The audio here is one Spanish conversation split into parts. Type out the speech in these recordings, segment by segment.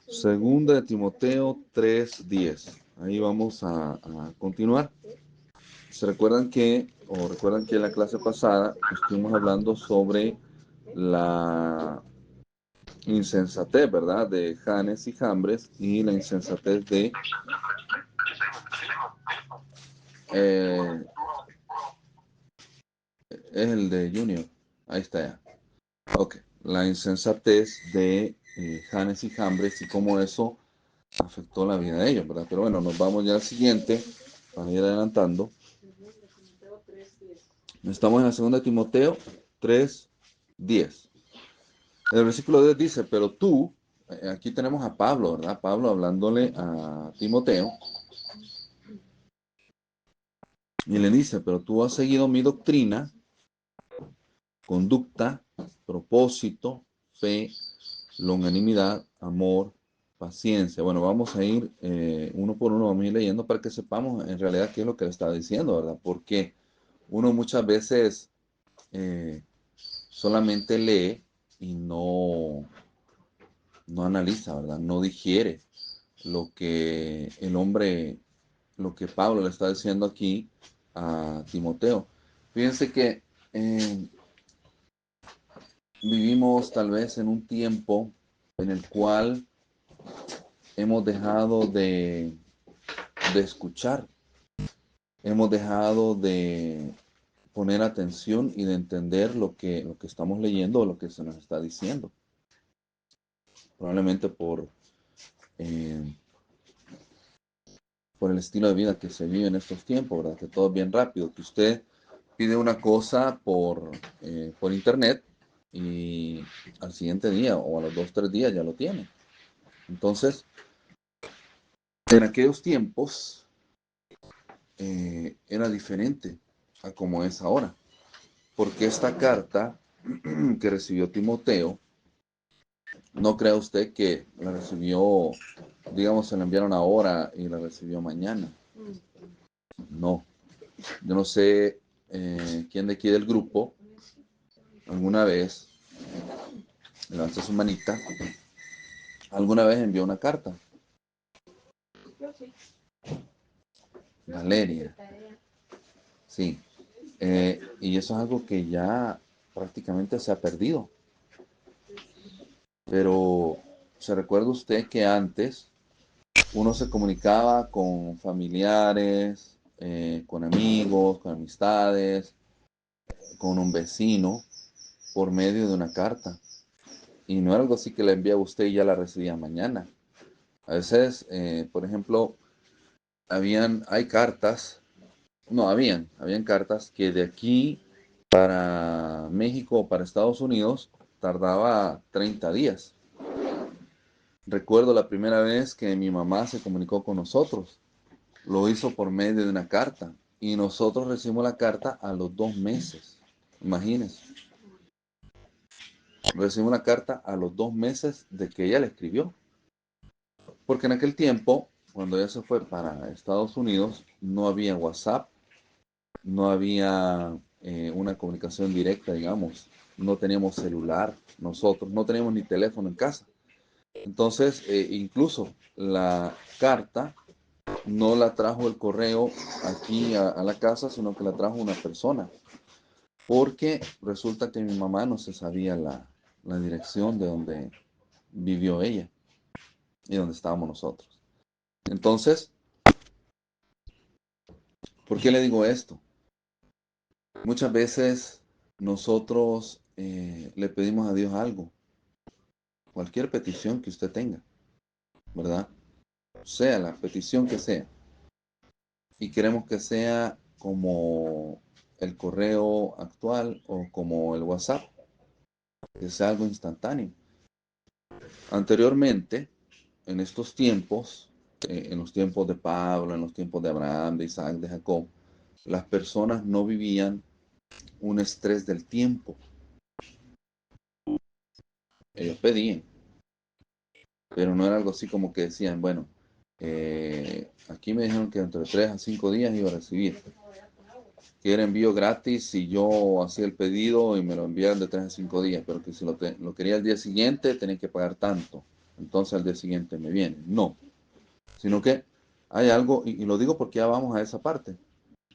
Segunda de Timoteo 3:10. Ahí vamos a continuar. ¿Se recuerdan recuerdan que en la clase pasada estuvimos hablando sobre la insensatez, ¿verdad? De Janes y Jambres y la insensatez de eh, es el de Junior. Ahí está ya. Ok. La insensatez de Janes y Jambres y cómo eso afectó la vida de ellos, ¿verdad? Pero bueno, nos vamos ya al siguiente para ir adelantando. Estamos en la segunda de Timoteo 3:10. El versículo 10 dice, pero tú, aquí tenemos a Pablo, ¿verdad? Pablo hablándole a Timoteo y le dice, pero tú has seguido mi doctrina, conducta, propósito, fe, longanimidad, amor, paciencia. Bueno, vamos a ir uno por uno, vamos a ir leyendo para que sepamos en realidad qué es lo que le está diciendo, ¿verdad? Porque uno muchas veces solamente lee y no analiza, ¿verdad? No digiere lo que el hombre, lo que Pablo le está diciendo aquí a Timoteo. Fíjense que vivimos tal vez en un tiempo en el cual hemos dejado de escuchar, hemos dejado de poner atención y de entender lo que estamos leyendo o lo que se nos está diciendo. Probablemente eh, por el estilo de vida que se vive en estos tiempos, ¿verdad? Que todo es bien rápido, que usted pide una cosa por internet y al siguiente día o a los 2, 3 días ya lo tiene. Entonces, en aquellos tiempos era diferente a como es ahora, porque esta carta que recibió Timoteo, no crea usted que la recibió, digamos, se la enviaron ahora y la recibió mañana. No, yo no sé quién de aquí del grupo alguna vez, levanta su manita, alguna vez envió una carta. Valeria, sí. Y eso es algo que ya prácticamente se ha perdido. Pero ¿se recuerda usted que antes uno se comunicaba con familiares, con amigos, con amistades, con un vecino por medio de una carta? Y no era algo así que la enviaba usted y ya la recibía mañana. A veces, por ejemplo, hay cartas, no, habían cartas que de aquí para México o para Estados Unidos tardaba 30 días. Recuerdo la primera vez que mi mamá se comunicó con nosotros. Lo hizo por medio de una carta y nosotros recibimos la carta a los 2 meses. Imagínense. Recibimos la carta a los 2 meses de que ella la escribió. Porque en aquel tiempo, cuando ella se fue para Estados Unidos, no había WhatsApp, no había una comunicación directa, digamos. No teníamos celular, nosotros no teníamos ni teléfono en casa. Entonces, incluso la carta no la trajo el correo aquí a la casa, sino que la trajo una persona. Porque resulta que mi mamá no se sabía la dirección de donde vivió ella y donde estábamos nosotros. Entonces, ¿por qué le digo esto? Muchas veces nosotros le pedimos a Dios algo, cualquier petición que usted tenga, ¿verdad? Sea la petición que sea. Y queremos que sea como el correo actual o como el WhatsApp, que sea algo instantáneo. Anteriormente, en estos tiempos, en los tiempos de Pablo, en los tiempos de Abraham, de Isaac, de Jacob, las personas no vivían un estrés del tiempo. Ellos pedían, pero no era algo así como que decían, bueno, aquí me dijeron que dentro de 3 a 5 días iba a recibir, que era envío gratis si yo hacía el pedido y me lo enviaran de 3 a 5 días, pero que si lo quería el día siguiente tenía que pagar tanto. entonces al día siguiente me viene. No, sino que hay algo, y lo digo porque ya vamos a esa parte.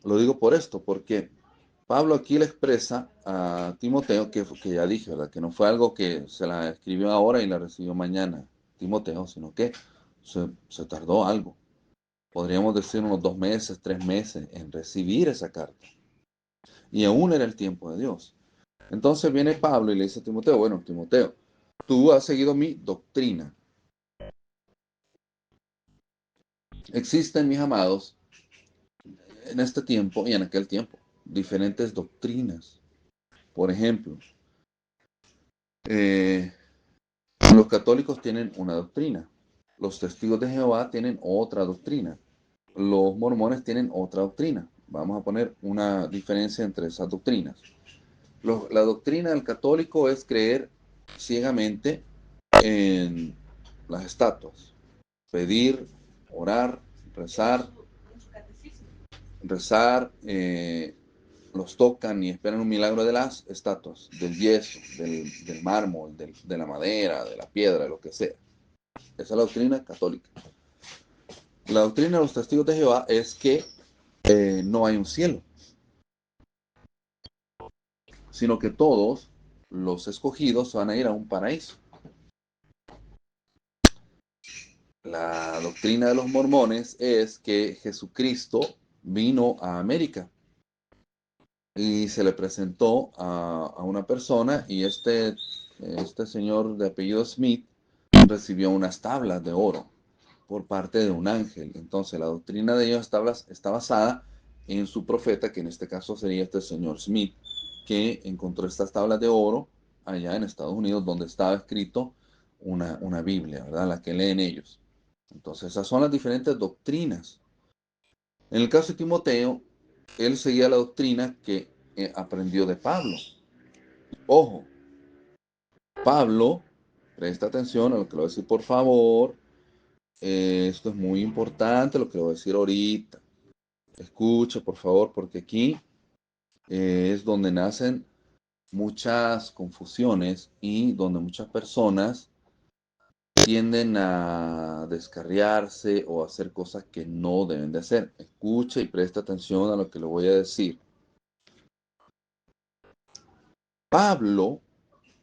Lo digo por esto, porque Pablo aquí le expresa a Timoteo, que ya dije, ¿verdad? Que no fue algo que se la escribió ahora y la recibió mañana Timoteo, sino que se tardó algo. Podríamos decir unos 2 meses, 3 meses en recibir esa carta. Y aún era el tiempo de Dios. Entonces viene Pablo y le dice a Timoteo, bueno, Timoteo, tú has seguido mi doctrina. Existen, mis amados, en este tiempo y en aquel tiempo, diferentes doctrinas. Por ejemplo, eh, los católicos tienen una doctrina, los testigos de Jehová tienen otra doctrina, los mormones tienen otra doctrina. Vamos a poner una diferencia entre esas doctrinas. La doctrina del católico es creer ciegamente en las estatuas, pedir, orar, rezar, los tocan y esperan un milagro de las estatuas, del yeso, del mármol, de la madera, de la piedra, de lo que sea. Esa es la doctrina católica. La doctrina de los testigos de Jehová es que no hay un cielo, sino que todos los escogidos van a ir a un paraíso. La doctrina de los mormones es que Jesucristo vino a América y se le presentó a una persona y este señor de apellido Smith recibió unas tablas de oro por parte de un ángel. Entonces la doctrina de ellos está basada en su profeta, que en este caso sería este señor Smith, que encontró estas tablas de oro allá en Estados Unidos donde estaba escrito una Biblia, ¿verdad? La que leen ellos. Entonces esas son las diferentes doctrinas. En el caso de Timoteo, él seguía la doctrina que aprendió de Pablo. Ojo, Pablo, presta atención a lo que le voy a decir por favor. Esto es muy importante, lo que le voy a decir ahorita. Escucha, por favor, porque aquí es donde nacen muchas confusiones y donde muchas personas tienden a descarriarse o a hacer cosas que no deben de hacer. Escucha y presta atención a lo que le voy a decir. Pablo,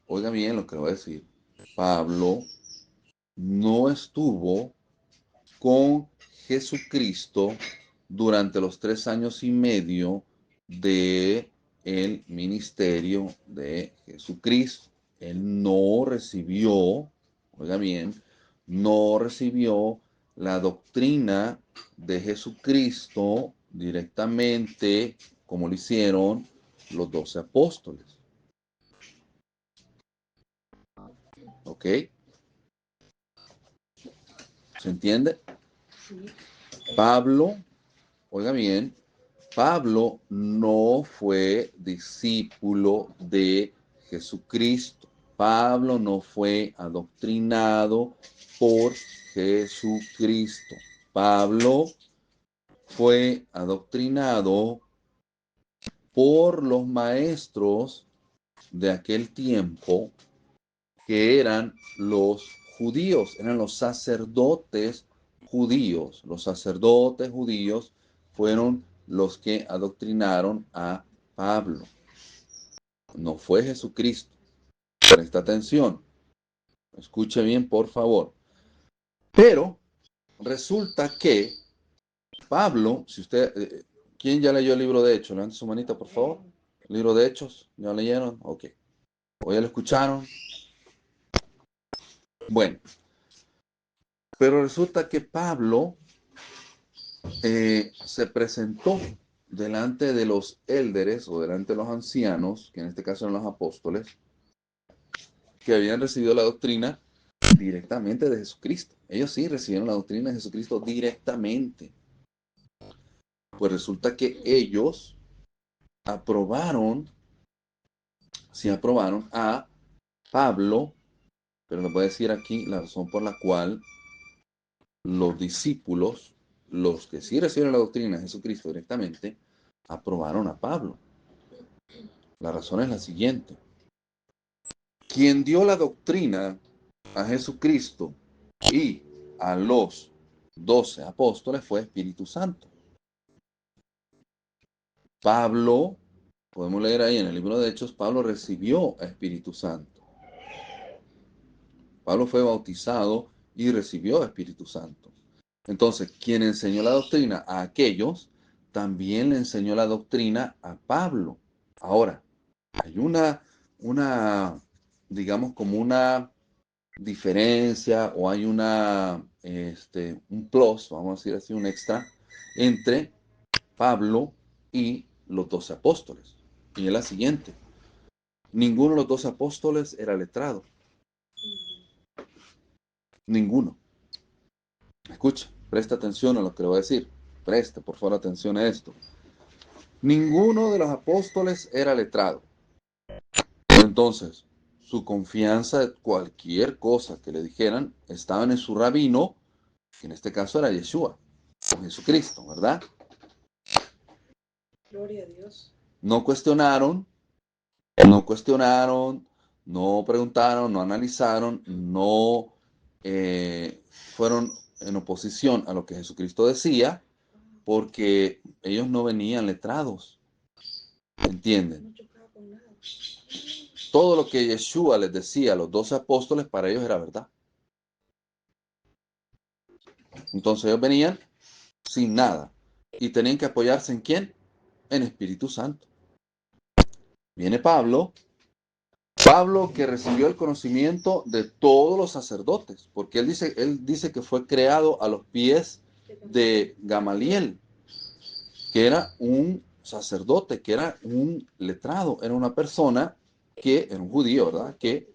oiga bien lo que le voy a decir, Pablo no estuvo con Jesucristo durante los 3 años y medio de el ministerio de Jesucristo. Él no recibió, oiga bien, no recibió la doctrina de Jesucristo directamente como lo hicieron los 12 apóstoles. ¿Ok? ¿Se entiende? Pablo, oiga bien, Pablo no fue discípulo de Jesucristo. Pablo no fue adoctrinado por Jesucristo. Pablo fue adoctrinado por los maestros de aquel tiempo, que eran los judíos, eran los sacerdotes judíos. Los sacerdotes judíos fueron los que adoctrinaron a Pablo. No fue Jesucristo. Presta atención. Escuche bien, por favor. Pero resulta que Pablo, si usted, ¿quién ya leyó el libro de Hechos? Levante su manita, por favor. ¿El libro de Hechos? ¿Ya leyeron? Ok. ¿O ya lo escucharon? Bueno, pero resulta que Pablo se presentó delante de los élderes o delante de los ancianos, que en este caso eran los apóstoles, que habían recibido la doctrina directamente de Jesucristo. Ellos sí recibieron la doctrina de Jesucristo directamente. Pues resulta que ellos aprobaron, sí aprobaron a Pablo, pero les voy a decir aquí la razón por la cual los discípulos, los que sí recibieron la doctrina de Jesucristo directamente, aprobaron a Pablo. La razón es la siguiente. Quien dio la doctrina a Jesucristo Y a los 12 apóstoles fue Espíritu Santo. Pablo, podemos leer ahí en el libro de Hechos, Pablo recibió a Espíritu Santo. Pablo fue bautizado y recibió a Espíritu Santo. Entonces, quien enseñó la doctrina a aquellos, también le enseñó la doctrina a Pablo. Ahora, hay digamos, como una diferencia o hay un plus, vamos a decir así, un extra, entre Pablo y los 12 apóstoles. Y es la siguiente. Ninguno de los 12 apóstoles era letrado. Ninguno. Escucha, presta atención a lo que le voy a decir. Preste, por favor, atención a esto. Ninguno de los apóstoles era letrado. Entonces, su confianza de cualquier cosa que le dijeran estaban en su rabino, que en este caso era Yeshua, o Jesucristo, ¿verdad? Gloria a Dios. No cuestionaron, no preguntaron, no analizaron, no fueron en oposición a lo que Jesucristo decía, porque ellos no venían letrados, ¿entienden? No chocaba con nada. Todo lo que Yeshua les decía a los 12 apóstoles, para ellos era verdad. Entonces ellos venían sin nada y tenían que apoyarse ¿en quién? En Espíritu Santo. Viene Pablo que recibió el conocimiento de todos los sacerdotes, porque él dice que fue creado a los pies de Gamaliel, que era un sacerdote, que era un letrado, era una persona que era un judío, ¿verdad? Que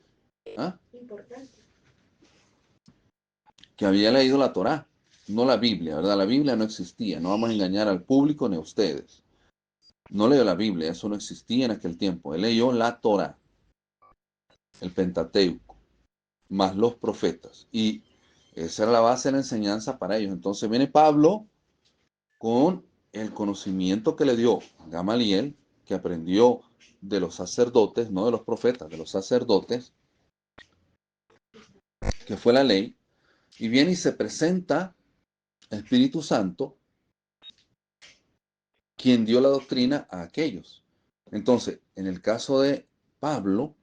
había leído la Torá, no la Biblia, ¿verdad? La Biblia no existía, no vamos a engañar al público ni a ustedes. No leyó la Biblia, eso no existía en aquel tiempo. Él leyó la Torá, el Pentateuco, más los profetas. Y esa era la base de la enseñanza para ellos. Entonces viene Pablo con el conocimiento que le dio Gamaliel, que aprendió de los sacerdotes, no de los profetas, de los sacerdotes, que fue la ley, y viene y se presenta el Espíritu Santo, quien dio la doctrina a aquellos. Entonces, en el caso de Pablo,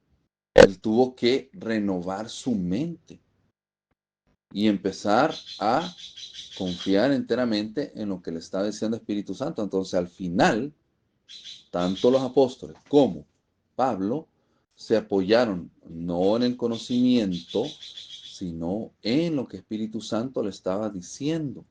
él tuvo que renovar su mente y empezar a confiar enteramente en lo que le estaba diciendo el Espíritu Santo. Entonces, al final, tanto los apóstoles como Pablo se apoyaron no en el conocimiento, sino en lo que el Espíritu Santo le estaba diciendo.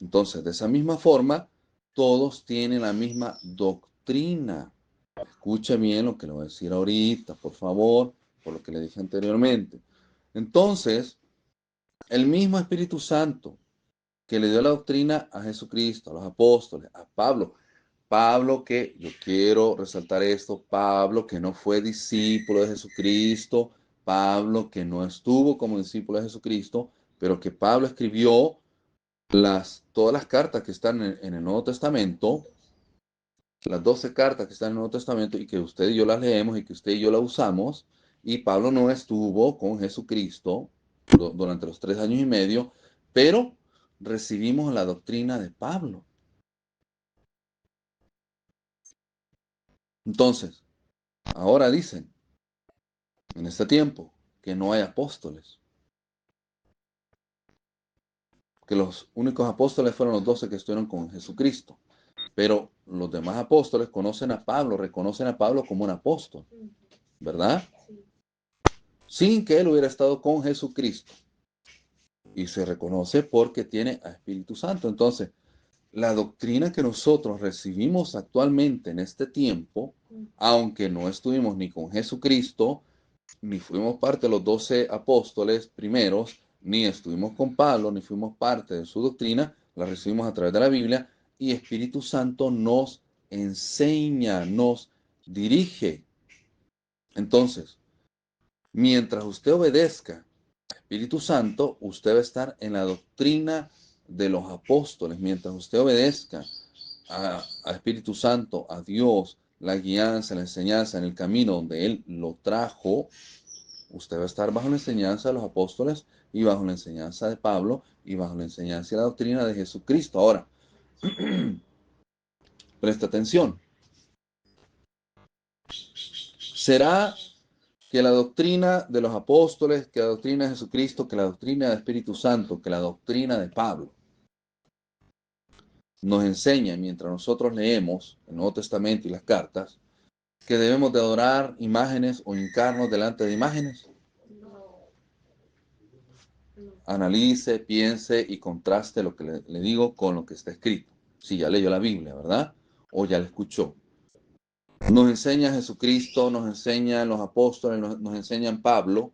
Entonces, de esa misma forma, todos tienen la misma doctrina. Escuche bien lo que le voy a decir ahorita, por favor, por lo que le dije anteriormente. Entonces, el mismo Espíritu Santo que le dio la doctrina a Jesucristo, a los apóstoles, a Pablo. Pablo que, yo quiero resaltar esto, Pablo que no fue discípulo de Jesucristo, Pablo que no estuvo como discípulo de Jesucristo, pero que Pablo escribió todas las cartas que están en el Nuevo Testamento, las 12 cartas que están en el Nuevo Testamento y que usted y yo las leemos y que usted y yo las usamos, y Pablo no estuvo con Jesucristo durante los 3 años y medio, pero recibimos la doctrina de Pablo. Entonces, ahora dicen, en este tiempo, que no hay apóstoles, que los únicos apóstoles fueron los 12 que estuvieron con Jesucristo. Pero los demás apóstoles conocen a Pablo, reconocen a Pablo como un apóstol, ¿verdad? Sin que él hubiera estado con Jesucristo. Y se reconoce porque tiene a Espíritu Santo. Entonces, la doctrina que nosotros recibimos actualmente en este tiempo, aunque no estuvimos ni con Jesucristo, ni fuimos parte de los 12 apóstoles primeros, ni estuvimos con Pablo, ni fuimos parte de su doctrina, la recibimos a través de la Biblia, y Espíritu Santo nos enseña, nos dirige. Entonces, mientras usted obedezca al Espíritu Santo, usted va a estar en la doctrina de los apóstoles. Mientras usted obedezca al Espíritu Santo, a Dios, la guianza, la enseñanza en el camino donde Él lo trajo, usted va a estar bajo la enseñanza de los apóstoles y bajo la enseñanza de Pablo y bajo la enseñanza y la doctrina de Jesucristo. Ahora, presta atención. ¿Será que la doctrina de los apóstoles, que la doctrina de Jesucristo, que la doctrina del Espíritu Santo, que la doctrina de Pablo nos enseña mientras nosotros leemos el Nuevo Testamento y las cartas, que debemos de adorar imágenes o hincarnos delante de imágenes? Analice, piense y contraste lo que le digo con lo que está escrito. Si ya leyó la Biblia, ¿verdad? O ya la escuchó. Nos enseña Jesucristo, nos enseñan los apóstoles, nos enseñan Pablo,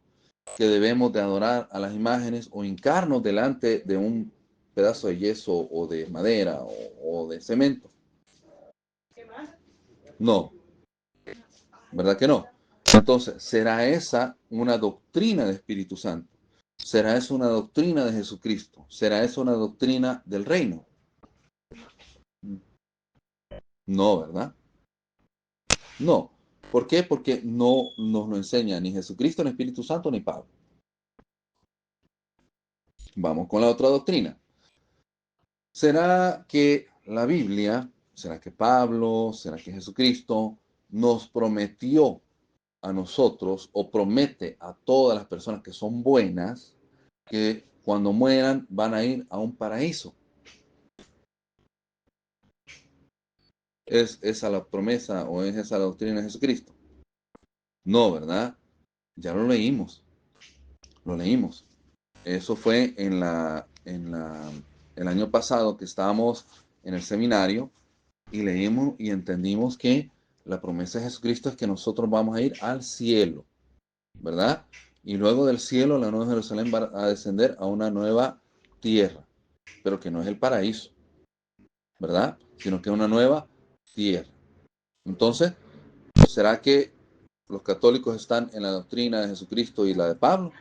que debemos de adorar a las imágenes o hincarnos delante de un pedazo de yeso o de madera o de cemento. No, ¿verdad que no? Entonces, ¿será esa una doctrina del Espíritu Santo? ¿Será eso una doctrina de Jesucristo? ¿Será eso una doctrina del reino? No, ¿verdad? No. ¿Por qué? Porque no nos lo enseña ni Jesucristo, ni Espíritu Santo, ni Pablo. Vamos con la otra doctrina. ¿Será que la Biblia, será que Pablo, será que Jesucristo nos prometió a nosotros o promete a todas las personas que son buenas que cuando mueran van a ir a un paraíso? ¿Es esa la promesa o es esa la doctrina de Jesucristo? No, ¿verdad? Ya lo leímos. Lo leímos. Eso fue el año pasado que estábamos en el seminario y leímos y entendimos que la promesa de Jesucristo es que nosotros vamos a ir al cielo, ¿verdad? Y luego del cielo la nueva Jerusalén va a descender a una nueva tierra, pero que no es el paraíso, ¿verdad? Sino que es una nueva tierra. Entonces, ¿será que los católicos están en la doctrina de Jesucristo y la de Pablo?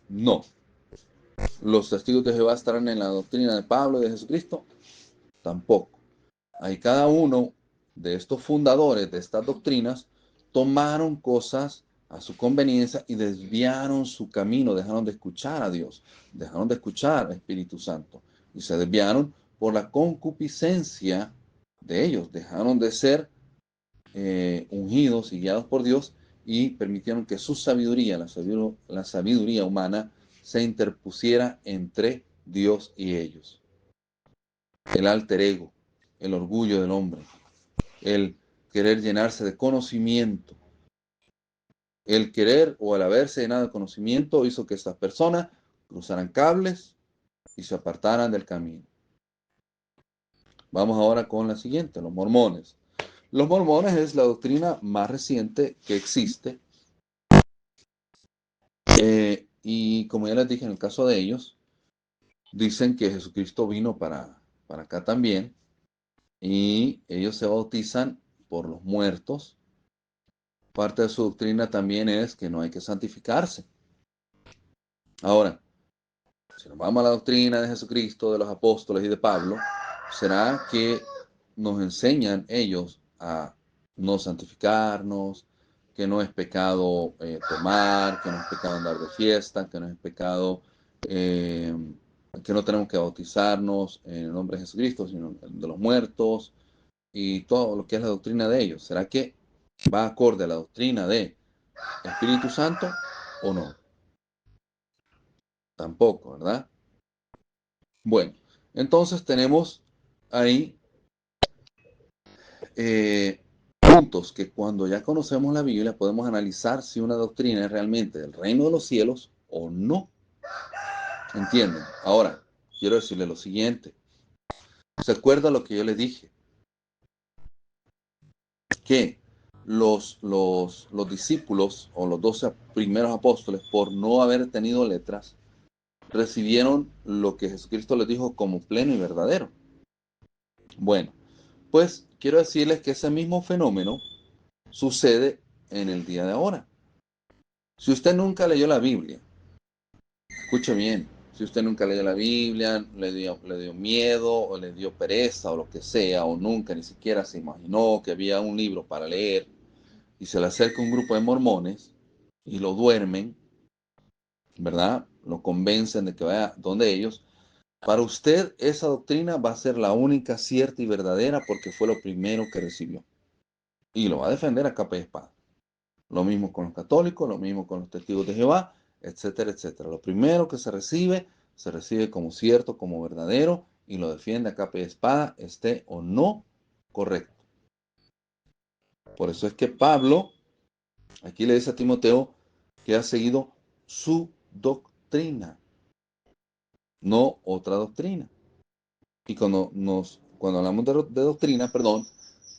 No. ¿Los testigos de Jehová estarán en la doctrina de Pablo y de Jesucristo? Tampoco. Ahí cada uno de estos fundadores de estas doctrinas tomaron cosas a su conveniencia y desviaron su camino, dejaron de escuchar a Dios, dejaron de escuchar al Espíritu Santo y se desviaron por la concupiscencia de ellos, dejaron de ser ungidos y guiados por Dios y permitieron que su sabiduría, la sabiduría humana, se interpusiera entre Dios y ellos. El alter ego, el orgullo del hombre, el querer llenarse de conocimiento, el querer o el haberse llenado de conocimiento hizo que estas personas cruzaran cables y se apartaran del camino. Vamos ahora con la siguiente, los mormones. Los mormones es la doctrina más reciente que existe. Y como ya les dije en el caso de ellos, dicen que Jesucristo vino para acá también y ellos se bautizan por los muertos. Parte de su doctrina también es que no hay que santificarse. Ahora, si nos vamos a la doctrina de Jesucristo, de los apóstoles y de Pablo, ¿será que nos enseñan ellos a no santificarnos, que no es pecado tomar, que no es pecado andar de fiesta, que no es pecado, que no tenemos que bautizarnos en el nombre de Jesucristo, sino de los muertos y todo lo que es la doctrina de ellos? ¿Será que va acorde a la doctrina de Espíritu Santo o no? Tampoco, ¿verdad? Bueno, entonces tenemos ahí puntos que cuando ya conocemos la Biblia podemos analizar si una doctrina es realmente del reino de los cielos o no. ¿Entienden? Ahora, quiero decirle lo siguiente. ¿Se acuerda lo que yo le dije? Que los discípulos o los 12 primeros apóstoles, por no haber tenido letras, recibieron lo que Jesucristo les dijo como pleno y verdadero. Bueno, pues quiero decirles que ese mismo fenómeno sucede en el día de ahora. Si usted nunca leyó la Biblia, escuche bien, si usted nunca leyó la Biblia, le dio miedo o le dio pereza o lo que sea, o nunca ni siquiera se imaginó que había un libro para leer y se le acerca un grupo de mormones, y lo duermen, ¿verdad? Lo convencen de que vaya donde ellos. Para usted esa doctrina va a ser la única cierta y verdadera porque fue lo primero que recibió. Y lo va a defender a capa y espada. Lo mismo con los católicos, lo mismo con los testigos de Jehová, etcétera, etcétera. Lo primero que se recibe como cierto, como verdadero, y lo defiende a capa y espada, esté o no correcto. Por eso es que Pablo, aquí le dice a Timoteo, que ha seguido su doctrina, no otra doctrina. Y cuando hablamos de doctrina, perdón,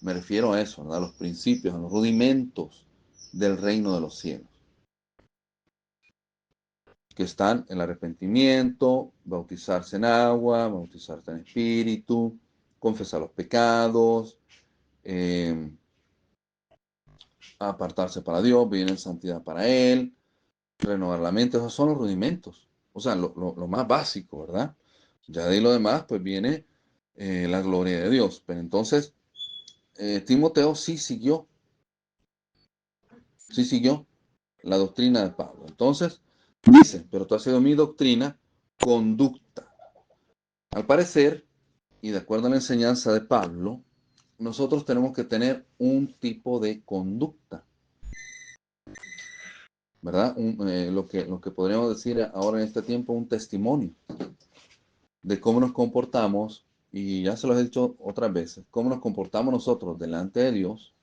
me refiero a eso, ¿verdad? A los principios, a los rudimentos del reino de los cielos, que están en el arrepentimiento, bautizarse en agua, bautizarse en espíritu, confesar los pecados, eh, apartarse para Dios, vivir en santidad para Él, renovar la mente. Esos son los rudimentos, o sea, lo más básico, ¿verdad? Ya de ahí lo demás, pues viene la gloria de Dios. Pero entonces, Timoteo sí siguió la doctrina de Pablo. Entonces, dice, pero tú has sido mi doctrina, conducta. Al parecer, y de acuerdo a la enseñanza de Pablo, nosotros tenemos que tener un tipo de conducta, ¿verdad? Lo que podríamos decir ahora en este tiempo, un testimonio de cómo nos comportamos, y ya se lo he dicho otras veces, cómo nos comportamos nosotros delante de Dios,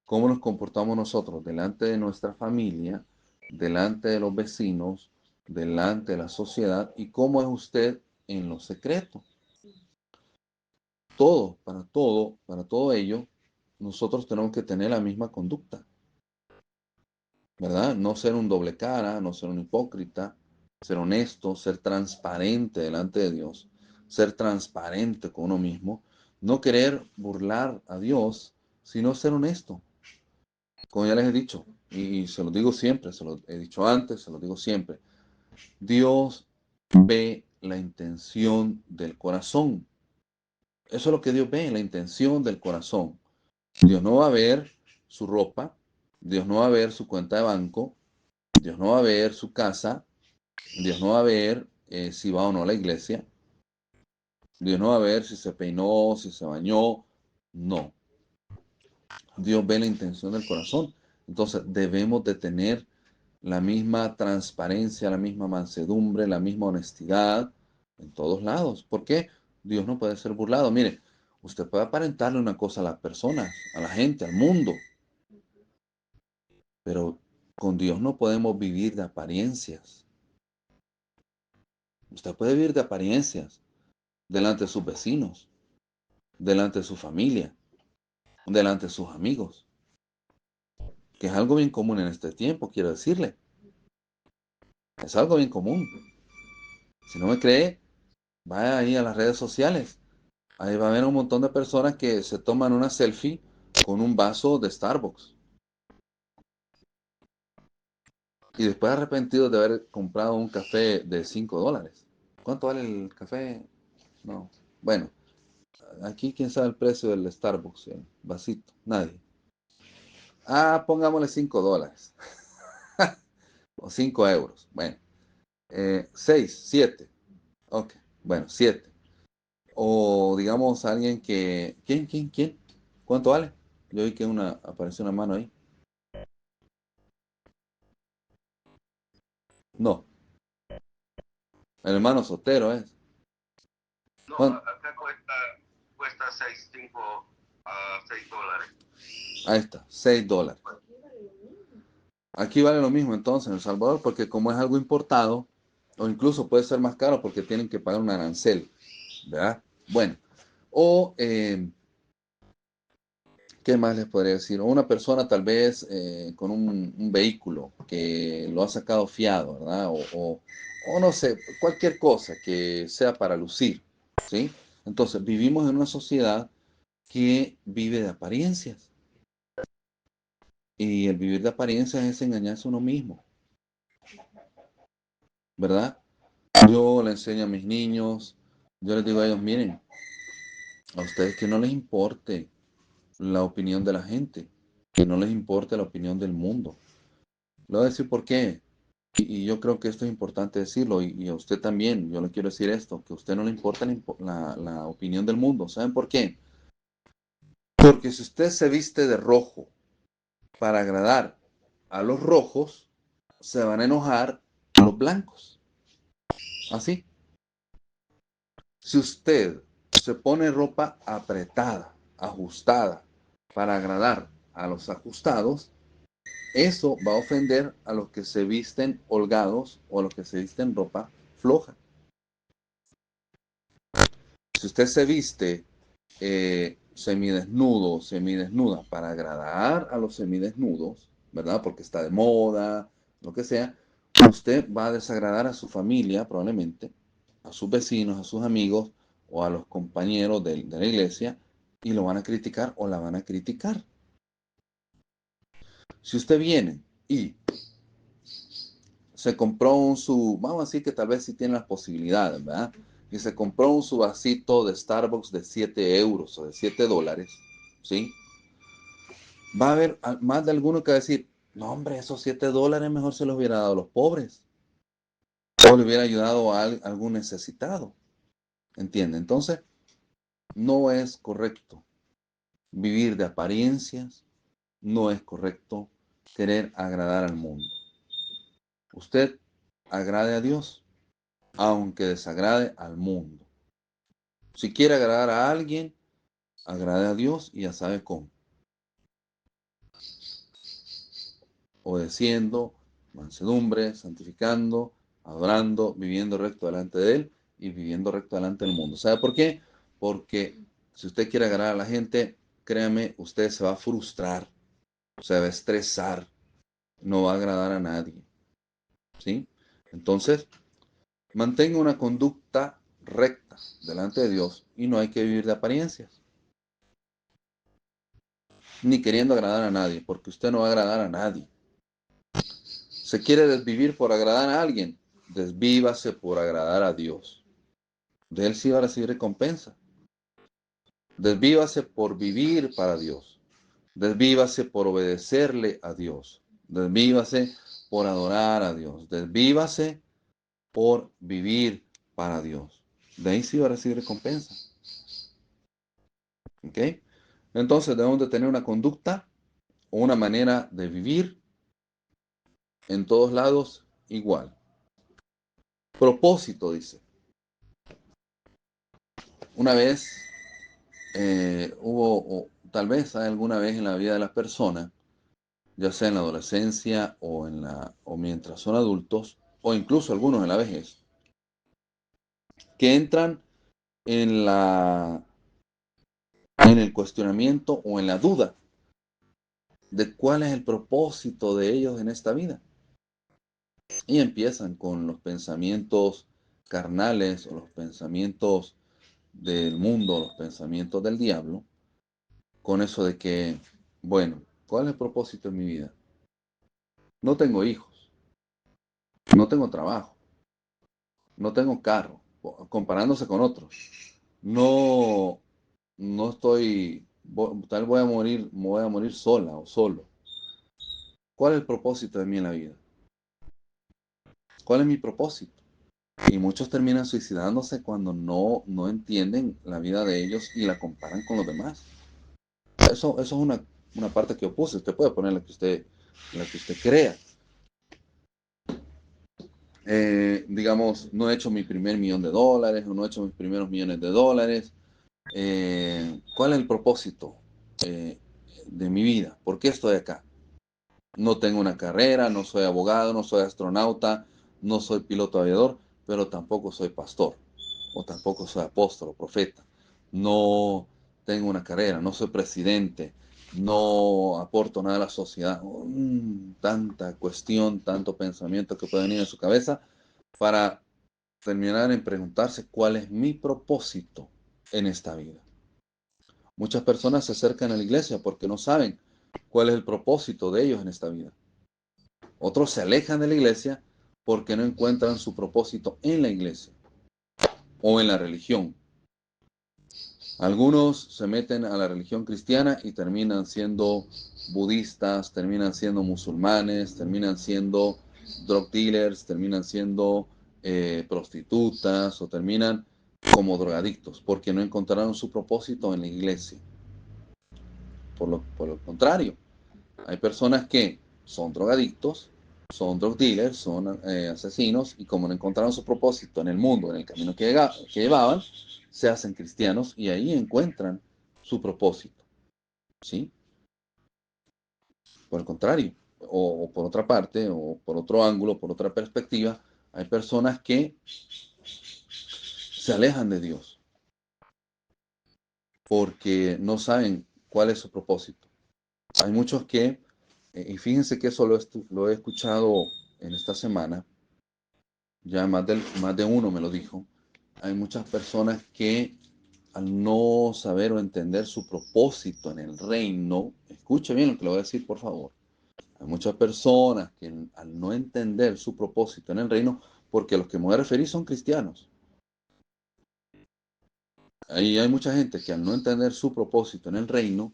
cómo nos comportamos nosotros delante de nuestra familia, delante de los vecinos, delante de la sociedad, y cómo es usted en lo secreto. Para todo ello, nosotros tenemos que tener la misma conducta, ¿verdad? No ser un doble cara, no ser un hipócrita, ser honesto, ser transparente delante de Dios, ser transparente con uno mismo, no querer burlar a Dios, sino ser honesto. Como ya les he dicho, y se lo digo siempre, se lo he dicho antes, se lo digo siempre, Dios ve la intención del corazón. Eso es lo que Dios ve, la intención del corazón. Dios no va a ver su ropa, Dios no va a ver su cuenta de banco, Dios no va a ver su casa, Dios no va a ver si va o no a la iglesia, Dios no va a ver si se peinó, si se bañó, no. Dios ve la intención del corazón. Entonces debemos de tener la misma transparencia, la misma mansedumbre, la misma honestidad en todos lados. ¿Por qué? Dios no puede ser burlado. Mire, usted puede aparentarle una cosa a las personas, a la gente, al mundo, pero con Dios no podemos vivir de apariencias. Usted puede vivir de apariencias delante de sus vecinos, delante de su familia, delante de sus amigos, que es algo bien común en este tiempo, quiero decirle. Es algo bien común. Si no me cree, vaya ahí a las redes sociales. Ahí va a haber un montón de personas que se toman una selfie con un vaso de Starbucks. Y después arrepentidos de haber comprado un café de $5. ¿Cuánto vale el café? No. Bueno, aquí quién sabe el precio del Starbucks, el vasito. Nadie. Ah, pongámosle $5. O 5 euros. Bueno, 6, 7. Ok, bueno, 7. O digamos alguien que... ¿Quién? ¿Cuánto vale? Yo vi que apareció una mano ahí. No, el hermano Sotero es. No, ¿Cuán- acá cuesta 6, 5 a $6. Ahí está, $6. Aquí vale lo mismo entonces en El Salvador porque como es algo importado, o incluso puede ser más caro porque tienen que pagar un arancel, ¿verdad? Bueno, o ¿qué más les podría decir? O una persona tal vez con un vehículo que lo ha sacado fiado, ¿verdad? O no sé, cualquier cosa que sea para lucir, ¿sí? Entonces, vivimos en una sociedad que vive de apariencias. Y el vivir de apariencias es engañarse a uno mismo, ¿verdad? Yo le enseño a mis niños, yo les digo a ellos, miren, a ustedes que no les importe la opinión de la gente, que no les importe la opinión del mundo. Le voy a decir por qué. Y yo creo que esto es importante decirlo, y a usted también. Yo le quiero decir esto, que a usted no le importa la opinión del mundo. ¿Saben por qué? Porque si usted se viste de rojo para agradar a los rojos, se van a enojar los blancos. Así. Si usted se pone ropa apretada, ajustada, para agradar a los ajustados, eso va a ofender a los que se visten holgados o a los que se visten ropa floja. Si usted se viste semidesnudo, semidesnuda para agradar a los semidesnudos, ¿verdad? Porque está de moda, lo que sea, usted va a desagradar a su familia probablemente, a sus vecinos, a sus amigos o a los compañeros de la iglesia y lo van a criticar o la van a criticar. Si usted viene y se compró vamos a decir que tal vez sí tiene las posibilidades, ¿verdad? Y se compró su vasito de Starbucks de 7 euros o de 7 dólares, ¿sí? Va a haber más de alguno que va a decir, no hombre, esos 7 dólares mejor se los hubiera dado a los pobres o le hubiera ayudado a algún necesitado, ¿entiende? Entonces, no es correcto vivir de apariencias, no es correcto querer agradar al mundo. Usted agrade a Dios, aunque desagrade al mundo. Si quiere agradar a alguien, agrade a Dios y ya sabe cómo. Obedeciendo, mansedumbre, santificando, adorando, viviendo recto delante de Él y viviendo recto delante del mundo. ¿Sabe por qué? Porque si usted quiere agradar a la gente, créame, usted se va a frustrar, se va a estresar, no va a agradar a nadie. ¿Sí? Entonces, mantenga una conducta recta delante de Dios y no hay que vivir de apariencias, ni queriendo agradar a nadie, porque usted no va a agradar a nadie. ¿Se quiere desvivir por agradar a alguien? Desvívase por agradar a Dios. De Él sí va a recibir recompensa. Desvívase por vivir para Dios. Desvívase por obedecerle a Dios. Desvívase por adorar a Dios. Desvívase por vivir para Dios. De ahí sí va a recibir recompensa. ¿Ok? Entonces debemos de tener una conducta o una manera de vivir en todos lados igual. Propósito, dice. Una vez o tal vez hay alguna vez en la vida de las personas, ya sea en la adolescencia o mientras son adultos, o incluso algunos en la vejez, que entran en en el cuestionamiento o en la duda de cuál es el propósito de ellos en esta vida. Y empiezan con los pensamientos carnales o los pensamientos del mundo, los pensamientos del diablo, con eso de que, bueno, ¿cuál es el propósito de mi vida? No tengo hijos, no tengo trabajo, no tengo carro, comparándose con otros. No, no estoy, tal vez voy a morir sola o solo. ¿Cuál es el propósito de mí en la vida? ¿Cuál es mi propósito? Y muchos terminan suicidándose cuando no entienden la vida de ellos y la comparan con los demás. Eso es una parte que opuse. Usted puede poner la que usted crea. Digamos, no he hecho mi primer millón de dólares o no he hecho mis primeros millones de dólares. ¿Cuál es el propósito de mi vida? ¿Por qué estoy acá? No tengo una carrera, no soy abogado, no soy astronauta, no soy piloto aviador, pero tampoco soy pastor, o tampoco soy apóstol o profeta. No tengo una carrera, no soy presidente, no aporto nada a la sociedad. Tanta cuestión, tanto pensamiento que puede venir en su cabeza para terminar en preguntarse cuál es mi propósito en esta vida. Muchas personas se acercan a la iglesia porque no saben cuál es el propósito de ellos en esta vida. Otros se alejan de la iglesia porque no encuentran su propósito en la iglesia o en la religión. Algunos se meten a la religión cristiana y terminan siendo budistas, terminan siendo musulmanes, terminan siendo drug dealers, terminan siendo prostitutas o terminan como drogadictos porque no encontraron su propósito en la iglesia. Por lo contrario, hay personas que son drogadictos, son drug dealers, son asesinos y como no encontraron su propósito en el mundo, en el camino que llevaban, se hacen cristianos y ahí encuentran su propósito, ¿sí? Por el contrario, o por otra parte, o por otro ángulo, por otra perspectiva, hay personas que se alejan de Dios porque no saben cuál es su propósito. Hay muchos que, y fíjense que eso lo he escuchado en esta semana, ya más de uno me lo dijo, hay muchas personas que al no saber o entender su propósito en el reino, escuche bien lo que le voy a decir, por favor. Hay muchas personas que al no entender su propósito en el reino, porque a los que me voy a referir son cristianos. Ahí hay mucha gente que al no entender su propósito en el reino,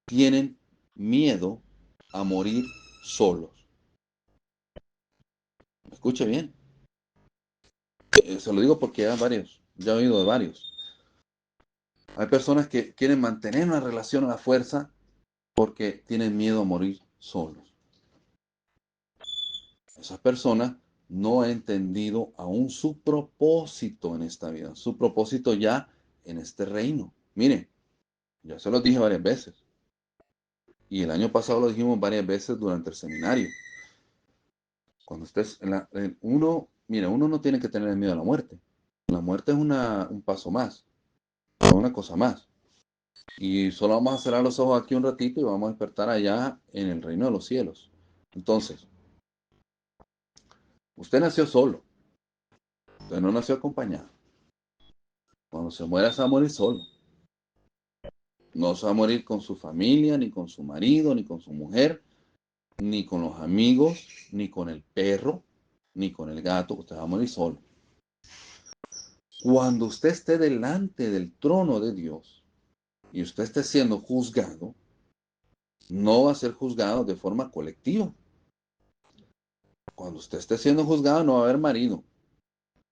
tienen miedo a morir solos. Escuche bien. Se lo digo porque ya he oído de varios. Hay personas que quieren mantener una relación a la fuerza porque tienen miedo a morir solos. Esas personas no han entendido aún su propósito en esta vida, su propósito ya en este reino. Mire, ya se lo dije varias veces. Y el año pasado lo dijimos varias veces durante el seminario. Cuando estés uno no tiene que tener miedo a la muerte. La muerte es un paso más, es una cosa más. Y solo vamos a cerrar los ojos aquí un ratito y vamos a despertar allá en el reino de los cielos. Entonces, usted nació solo, usted no nació acompañado. Cuando se muera se va a morir solo. No se va a morir con su familia, ni con su marido, ni con su mujer, ni con los amigos, ni con el perro, ni con el gato. Usted va a morir solo. Cuando usted esté delante del trono de Dios y usted esté siendo juzgado, no va a ser juzgado de forma colectiva. Cuando usted esté siendo juzgado no va a haber marido,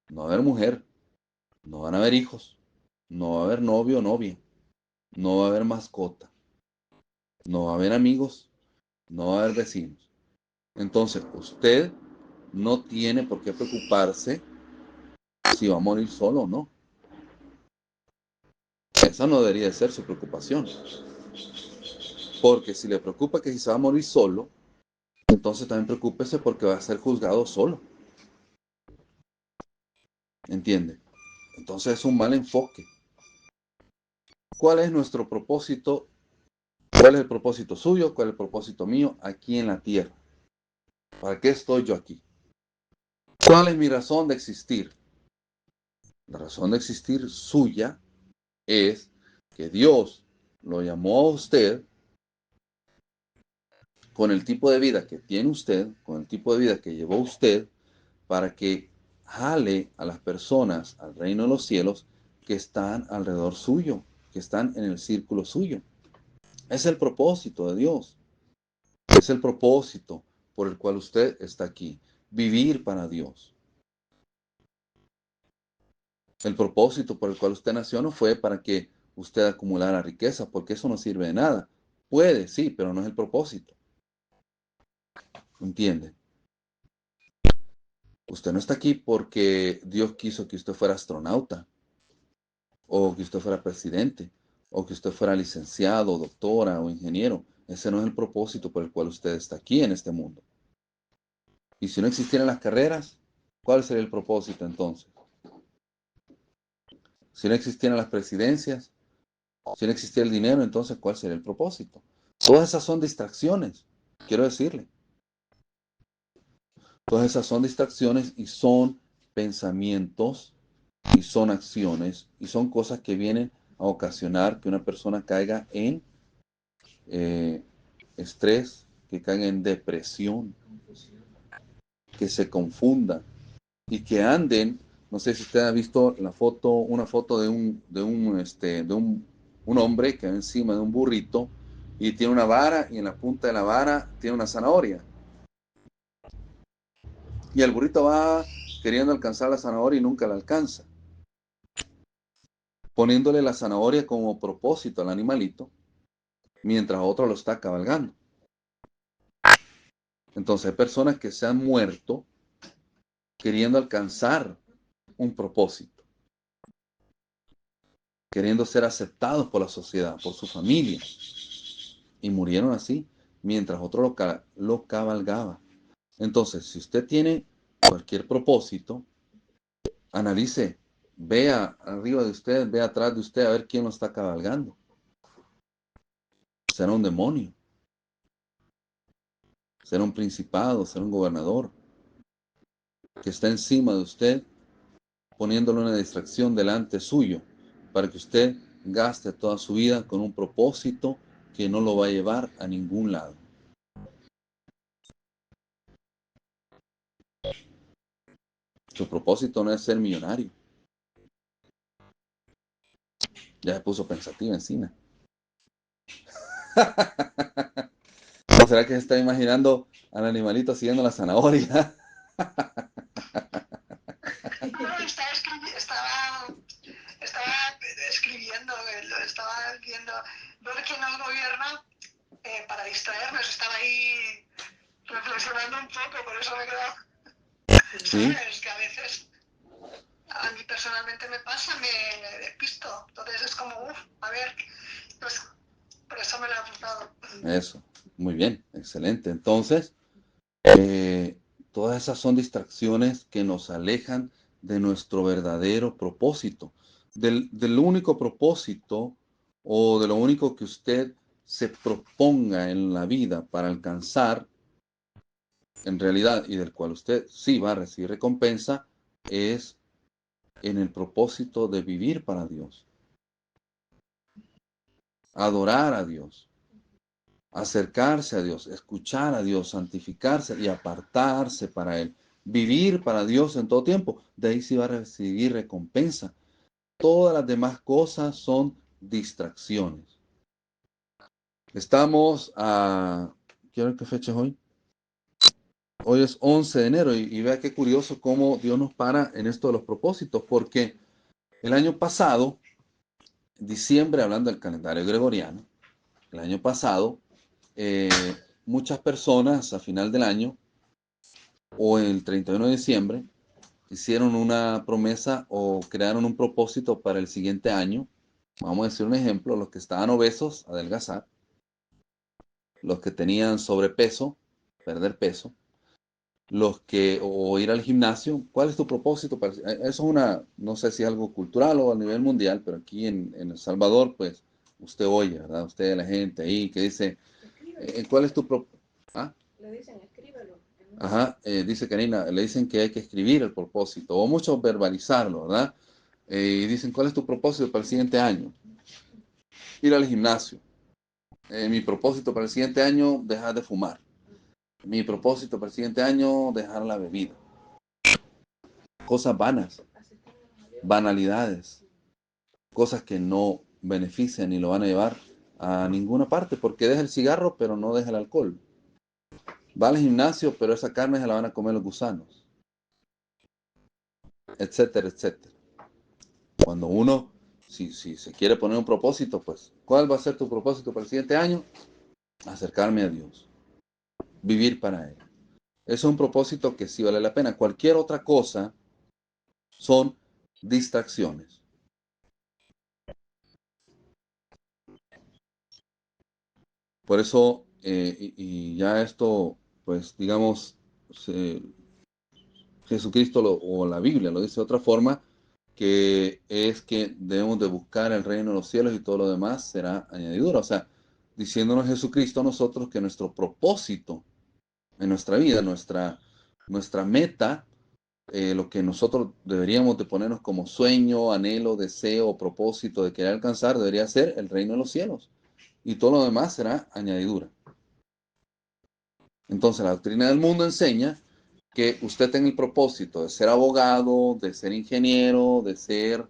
no va a haber mujer, no van a haber hijos, no va a haber novio o novia, no va a haber mascota, no va a haber amigos, no va a haber vecinos. Entonces, usted no tiene por qué preocuparse si va a morir solo o no. Esa no debería de ser su preocupación. Porque si le preocupa que si se va a morir solo, entonces también preocúpese porque va a ser juzgado solo. ¿Entiende? Entonces es un mal enfoque. ¿Cuál es nuestro propósito? ¿Cuál es el propósito suyo? ¿Cuál es el propósito mío aquí en la tierra? ¿Para qué estoy yo aquí? ¿Cuál es mi razón de existir? La razón de existir suya es que Dios lo llamó a usted con el tipo de vida que tiene usted, con el tipo de vida que llevó usted, para que jale a las personas al reino de los cielos que están alrededor suyo, que están en el círculo suyo. Es el propósito de Dios. Es el propósito por el cual usted está aquí. Vivir para Dios. El propósito por el cual usted nació no fue para que usted acumulara riqueza, porque eso no sirve de nada. Puede, sí, pero no es el propósito. ¿Entiende? Usted no está aquí porque Dios quiso que usted fuera astronauta, o que usted fuera presidente, o que usted fuera licenciado, doctora o ingeniero. Ese no es el propósito por el cual usted está aquí en este mundo. Y si no existieran las carreras, ¿cuál sería el propósito entonces? Si no existieran las presidencias, si no existiera el dinero, entonces ¿cuál sería el propósito? Todas esas son distracciones, quiero decirle. Todas esas son distracciones y son pensamientos y son acciones y son cosas que vienen a ocasionar que una persona caiga en estrés, que caiga en depresión, que se confunda y que anden No sé si usted ha visto una foto de un hombre que va encima de un burrito y tiene una vara y en la punta de la vara tiene una zanahoria. Y el burrito va queriendo alcanzar la zanahoria y nunca la alcanza, poniéndole la zanahoria como propósito al animalito, mientras otro lo está cabalgando. Entonces hay personas que se han muerto queriendo alcanzar un propósito, queriendo ser aceptados por la sociedad, por su familia, y murieron así, mientras otro lo cabalgaba. Entonces, si usted tiene cualquier propósito, analice, vea arriba de usted, vea atrás de usted a ver quién lo está cabalgando. Será un demonio, será un principado, será un gobernador que está encima de usted, poniéndole una distracción delante suyo, para que usted gaste toda su vida con un propósito que no lo va a llevar a ningún lado. Su propósito no es ser millonario. Ya se puso pensativa encima. ¿No será que se está imaginando al animalito siguiendo la zanahoria? No, estaba escribiendo, estaba viendo, ver quién nos gobierna para distraernos, estaba ahí reflexionando un poco, por eso me he quedado. Sí. ¿Sabes? Que a veces a mí personalmente me pasa, me despisto, entonces es como, a ver, pues por eso me lo he apuntado. Eso, muy bien, excelente. Entonces, todas esas son distracciones que nos alejan de nuestro verdadero propósito, del único propósito o de lo único que usted se proponga en la vida para alcanzar en realidad y del cual usted sí va a recibir recompensa, es en el propósito de vivir para Dios, adorar a Dios, acercarse a Dios, escuchar a Dios, santificarse y apartarse para Él, vivir para Dios en todo tiempo. De ahí sí va a recibir recompensa. Todas las demás cosas son distracciones. Estamos a... ¿Quiero ver qué fecha es hoy? Hoy es 11 de enero y vea qué curioso cómo Dios nos para en esto de los propósitos, porque el año pasado, diciembre, hablando del calendario gregoriano, el año pasado, eh, muchas personas a final del año o el 31 de diciembre hicieron una promesa o crearon un propósito para el siguiente año. Vamos a decir un ejemplo, los que estaban obesos, adelgazar, los que tenían sobrepeso, perder peso, o ir al gimnasio. ¿Cuál es tu propósito? Eso es no sé si es algo cultural o a nivel mundial, pero aquí en El Salvador, pues, usted oye, ¿verdad? Usted, la gente ahí que dice, ¿cuál es tu propósito? ¿Ah? Le dicen, escríbelo. Ajá, dice Karina, le dicen que hay que escribir el propósito, o muchos verbalizarlo, ¿verdad? Y dicen, ¿cuál es tu propósito para el siguiente año? Ir al gimnasio. Mi propósito para el siguiente año, dejar de fumar. Mi propósito para el siguiente año, dejar la bebida. Cosas vanas, banalidades, cosas que no benefician ni lo van a llevar a ninguna parte, porque deja el cigarro, pero no deja el alcohol. Va al gimnasio, pero esa carne se la van a comer los gusanos, etcétera, etcétera. Cuando uno, si se quiere poner un propósito, pues, ¿cuál va a ser tu propósito para el siguiente año? Acercarme a Dios, vivir para Él. Es un propósito que sí vale la pena. Cualquier otra cosa son distracciones. Por eso, y ya esto, pues, digamos, Jesucristo o la Biblia lo dice de otra forma, que es que debemos de buscar el reino de los cielos y todo lo demás será añadidura. O sea, diciéndonos Jesucristo a nosotros que nuestro propósito en nuestra vida, nuestra meta, lo que nosotros deberíamos de ponernos como sueño, anhelo, deseo, propósito de querer alcanzar, debería ser el reino de los cielos. Y todo lo demás será añadidura. Entonces la doctrina del mundo enseña que usted tenga el propósito de ser abogado, de ser ingeniero, de ser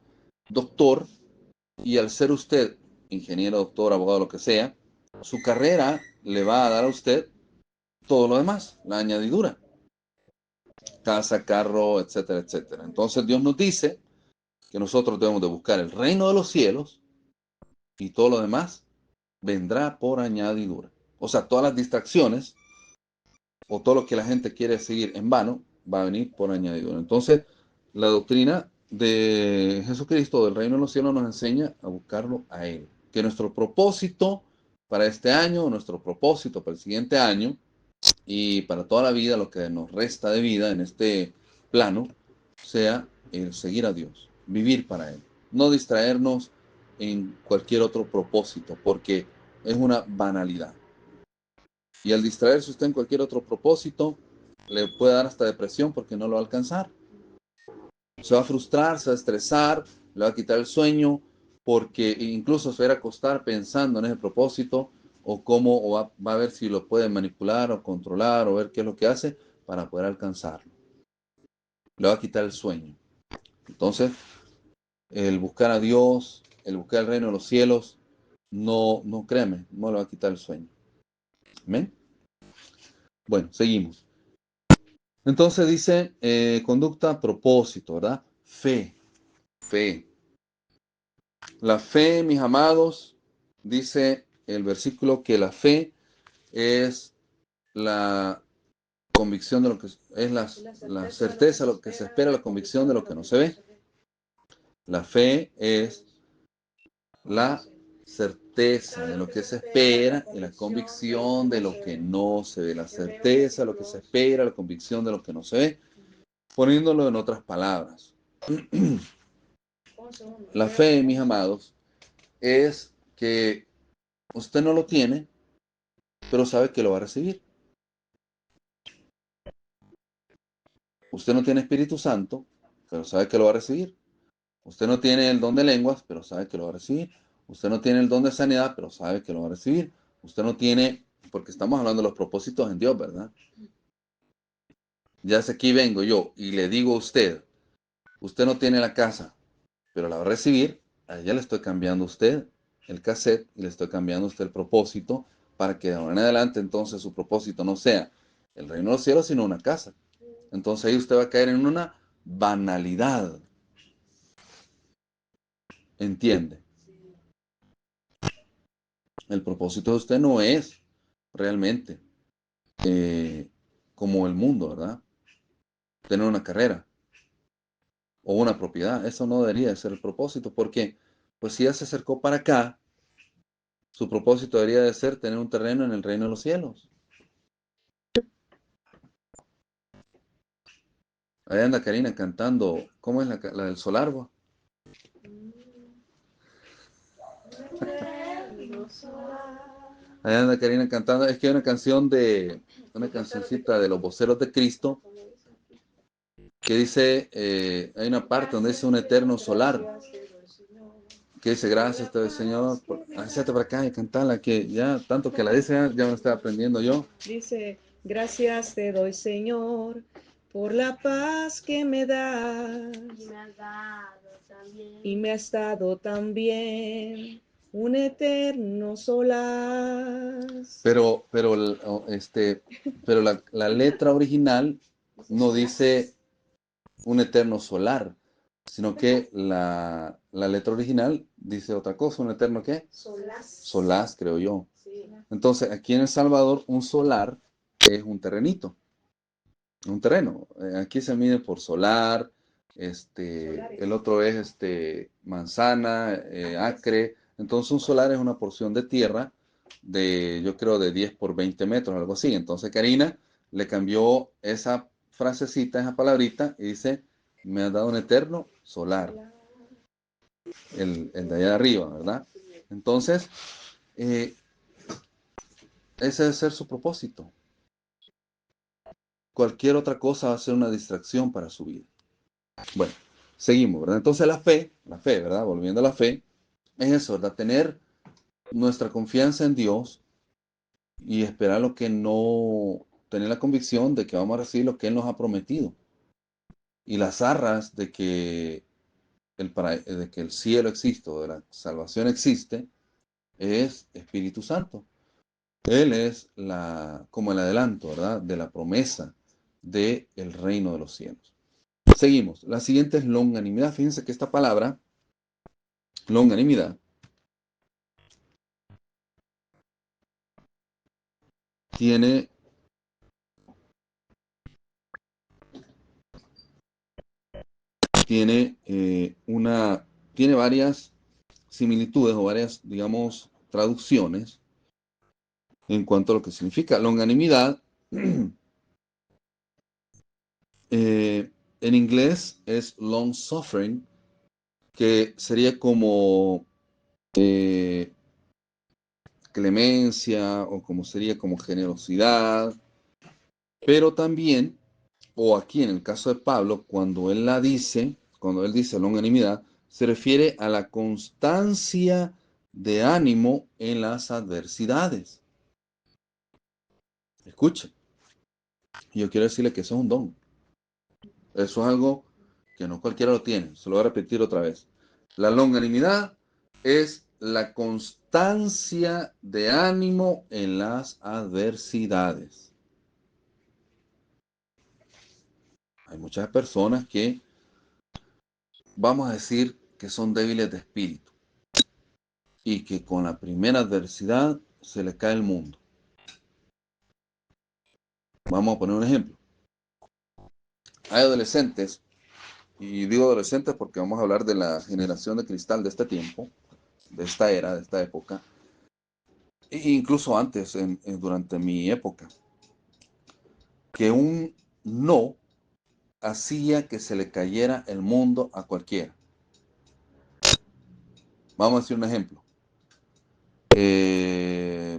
doctor, y al ser usted ingeniero, doctor, abogado, lo que sea, su carrera le va a dar a usted todo lo demás, la añadidura, casa, carro, etcétera, etcétera. Entonces Dios nos dice que nosotros debemos de buscar el reino de los cielos y todo lo demás vendrá por añadidura. O sea, todas las distracciones o todo lo que la gente quiere seguir en vano va a venir por añadidura. Entonces, la doctrina de Jesucristo del reino de los cielos nos enseña a buscarlo a Él. Que nuestro propósito para este año, nuestro propósito para el siguiente año y para toda la vida, lo que nos resta de vida en este plano, sea el seguir a Dios, vivir para Él. No distraernos en cualquier otro propósito, porque es una banalidad. Y al distraerse usted en cualquier otro propósito, le puede dar hasta depresión porque no lo va a alcanzar. Se va a frustrar, se va a estresar, le va a quitar el sueño, porque incluso se va a ir a acostar pensando en ese propósito, o cómo o va a ver si lo puede manipular o controlar, o ver qué es lo que hace para poder alcanzarlo. Le va a quitar el sueño. Entonces, el buscar a Dios, el buscar el reino de los cielos, no créeme, no le va a quitar el sueño. ¿Amén? Bueno, seguimos. Entonces dice conducta, propósito, ¿verdad? Fe, fe. La fe, mis amados, dice el versículo que la fe es la convicción de lo que es la certeza de lo que se espera, la convicción de lo que no se ve. La fe es la certeza de lo que se espera y la convicción de lo que no se ve. La certeza de lo que se espera, la convicción de lo que no se ve. Poniéndolo en otras palabras. La fe, mis amados, es que usted no lo tiene, pero sabe que lo va a recibir. Usted no tiene Espíritu Santo, pero sabe que lo va a recibir. Usted no tiene el don de lenguas, pero sabe que lo va a recibir. Usted no tiene el don de sanidad, pero sabe que lo va a recibir. Usted no tiene, porque estamos hablando de los propósitos en Dios, ¿verdad? Ya sé, aquí vengo yo y le digo a usted, usted no tiene la casa, pero la va a recibir. Ya le estoy cambiando a usted el cassette y le estoy cambiando a usted el propósito para que de ahora en adelante entonces su propósito no sea el reino de los cielos, sino una casa. Entonces ahí usted va a caer en una banalidad. ¿Entiende? El propósito de usted no es realmente como el mundo, ¿verdad? Tener una carrera o una propiedad. Eso no debería ser el propósito, porque pues si ya se acercó para acá, su propósito debería de ser tener un terreno en el reino de los cielos. Ahí anda Karina cantando, ¿cómo es la del Solarbo? Ahí anda Karina cantando, es que hay una cancioncita de los voceros de Cristo, que dice, hay una parte donde dice un eterno solar, que dice, gracias te doy Señor, hacete para acá y cantala, que ya, tanto que la dice, ya me estaba aprendiendo yo. Dice, gracias te doy Señor, por la paz que me das, y me has dado también un eterno solar. Pero la letra original no dice un eterno solar, sino que la letra original dice otra cosa. ¿Un eterno qué? Solaz. Solaz, creo yo. Sí. Entonces, aquí en El Salvador, un solar es un terrenito, un terreno. Aquí se mide por solar, el otro es manzana, acre. Entonces, un solar es una porción de tierra de, yo creo, de 10 por 20 metros, algo así. Entonces, Karina le cambió esa frasecita, esa palabrita, y dice, me ha dado un eterno solar, el de allá de arriba, ¿verdad? Entonces, ese debe ser su propósito. Cualquier otra cosa va a ser una distracción para su vida. Bueno, seguimos, ¿verdad? Entonces la fe, ¿verdad? Volviendo a la fe, es eso, ¿verdad? Tener nuestra confianza en Dios y esperar lo que no tener la convicción de que vamos a recibir lo que Él nos ha prometido. Y las arras de que el cielo existe o de la salvación existe es Espíritu Santo. Él es como el adelanto, ¿verdad?, de la promesa del reino de los cielos. Seguimos. La siguiente es longanimidad. Fíjense que esta palabra, longanimidad, tiene varias similitudes o varias, digamos, traducciones en cuanto a lo que significa. Longanimidad, en inglés es long suffering, que sería como clemencia o como sería como generosidad, pero también, o aquí en el caso de Pablo, cuando él dice longanimidad, se refiere a la constancia de ánimo en las adversidades. Escuchen, yo quiero decirle que eso es un don. Eso es algo que no cualquiera lo tiene. Se lo voy a repetir otra vez. La longanimidad es la constancia de ánimo en las adversidades. Hay muchas personas que, vamos a decir, que son débiles de espíritu y que con la primera adversidad se les cae el mundo. Vamos a poner un ejemplo. Hay adolescentes, y digo adolescentes porque vamos a hablar de la generación de cristal de este tiempo, de esta era, de esta época, e incluso antes, durante mi época, que un no hacía que se le cayera el mundo a cualquiera. Vamos a decir un ejemplo.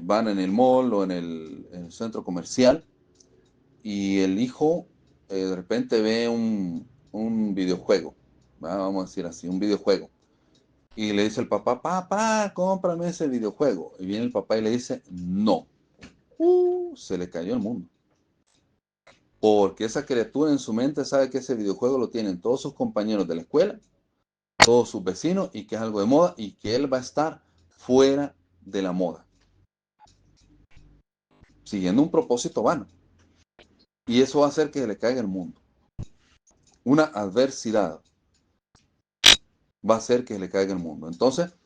Van en el mall o en el centro comercial y el hijo de repente ve un videojuego, ¿va? Vamos a decir así, un videojuego. Y le dice al papá, papá, cómprame ese videojuego. Y viene el papá y le dice, no. Se le cayó el mundo. Porque esa criatura en su mente sabe que ese videojuego lo tienen todos sus compañeros de la escuela, todos sus vecinos, y que es algo de moda, y que él va a estar fuera de la moda, siguiendo un propósito vano. Y eso va a hacer que le caiga el mundo. Una adversidad va a hacer que le caiga el mundo. Entonces,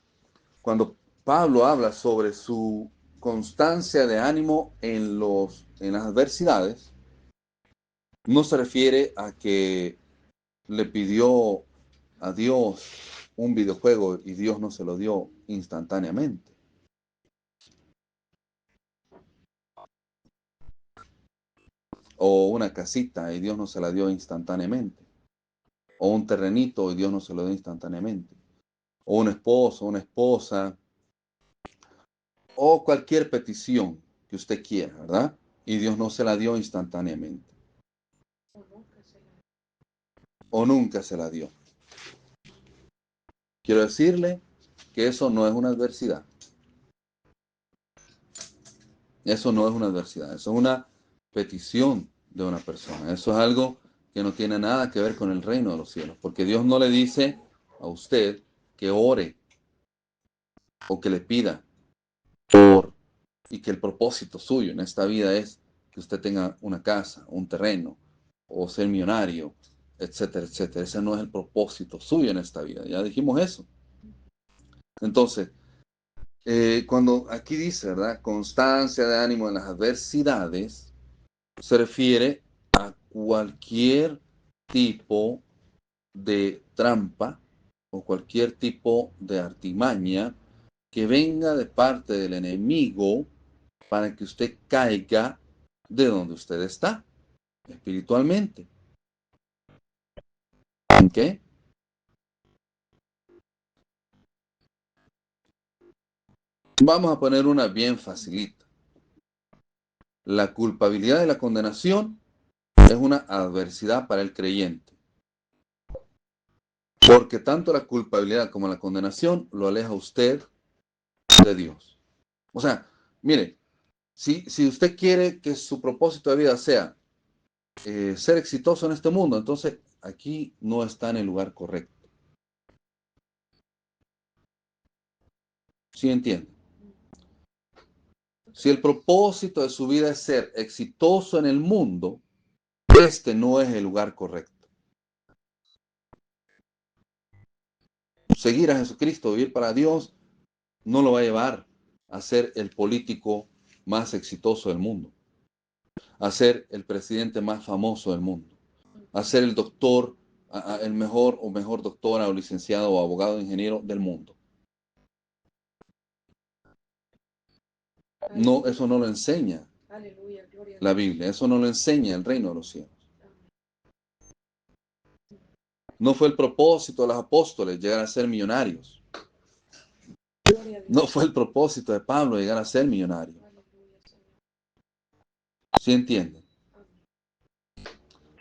cuando Pablo habla sobre su constancia de ánimo en las adversidades, no se refiere a que le pidió a Dios un videojuego y Dios no se lo dio instantáneamente. O una casita y Dios no se la dio instantáneamente. O un terrenito y Dios no se lo dio instantáneamente. O un esposo, una esposa. O cualquier petición que usted quiera, ¿verdad? Y Dios no se la dio instantáneamente. O nunca se la dio. Quiero decirle que eso no es una adversidad. Eso no es una adversidad. Eso es una petición de una persona. Eso es algo que no tiene nada que ver con el reino de los cielos. Porque Dios no le dice a usted que ore o que le pida y que el propósito suyo en esta vida es que usted tenga una casa, un terreno o ser millonario, etcétera, etcétera. Ese no es el propósito suyo en esta vida. Ya dijimos eso. Entonces, cuando aquí dice, ¿verdad? Constancia de ánimo en las adversidades, se refiere a cualquier tipo de trampa o cualquier tipo de artimaña que venga de parte del enemigo para que usted caiga de donde usted está, espiritualmente. ¿Ok? Vamos a poner una bien facilita. La culpabilidad y la condenación es una adversidad para el creyente. Porque tanto la culpabilidad como la condenación lo aleja a usted de Dios. O sea, mire, Si usted quiere que su propósito de vida sea ser exitoso en este mundo, entonces aquí no está en el lugar correcto. ¿Sí entiende? Si el propósito de su vida es ser exitoso en el mundo, este no es el lugar correcto. Seguir a Jesucristo, vivir para Dios, no lo va a llevar a ser el político más exitoso del mundo, a ser el presidente más famoso del mundo, a ser el doctor, el mejor doctora o licenciado o abogado o ingeniero del mundo. No, eso no lo enseña la Biblia, eso no lo enseña el reino de los cielos. No fue el propósito de los apóstoles llegar a ser millonarios. No fue el propósito de Pablo llegar a ser millonario. ¿Sí entienden?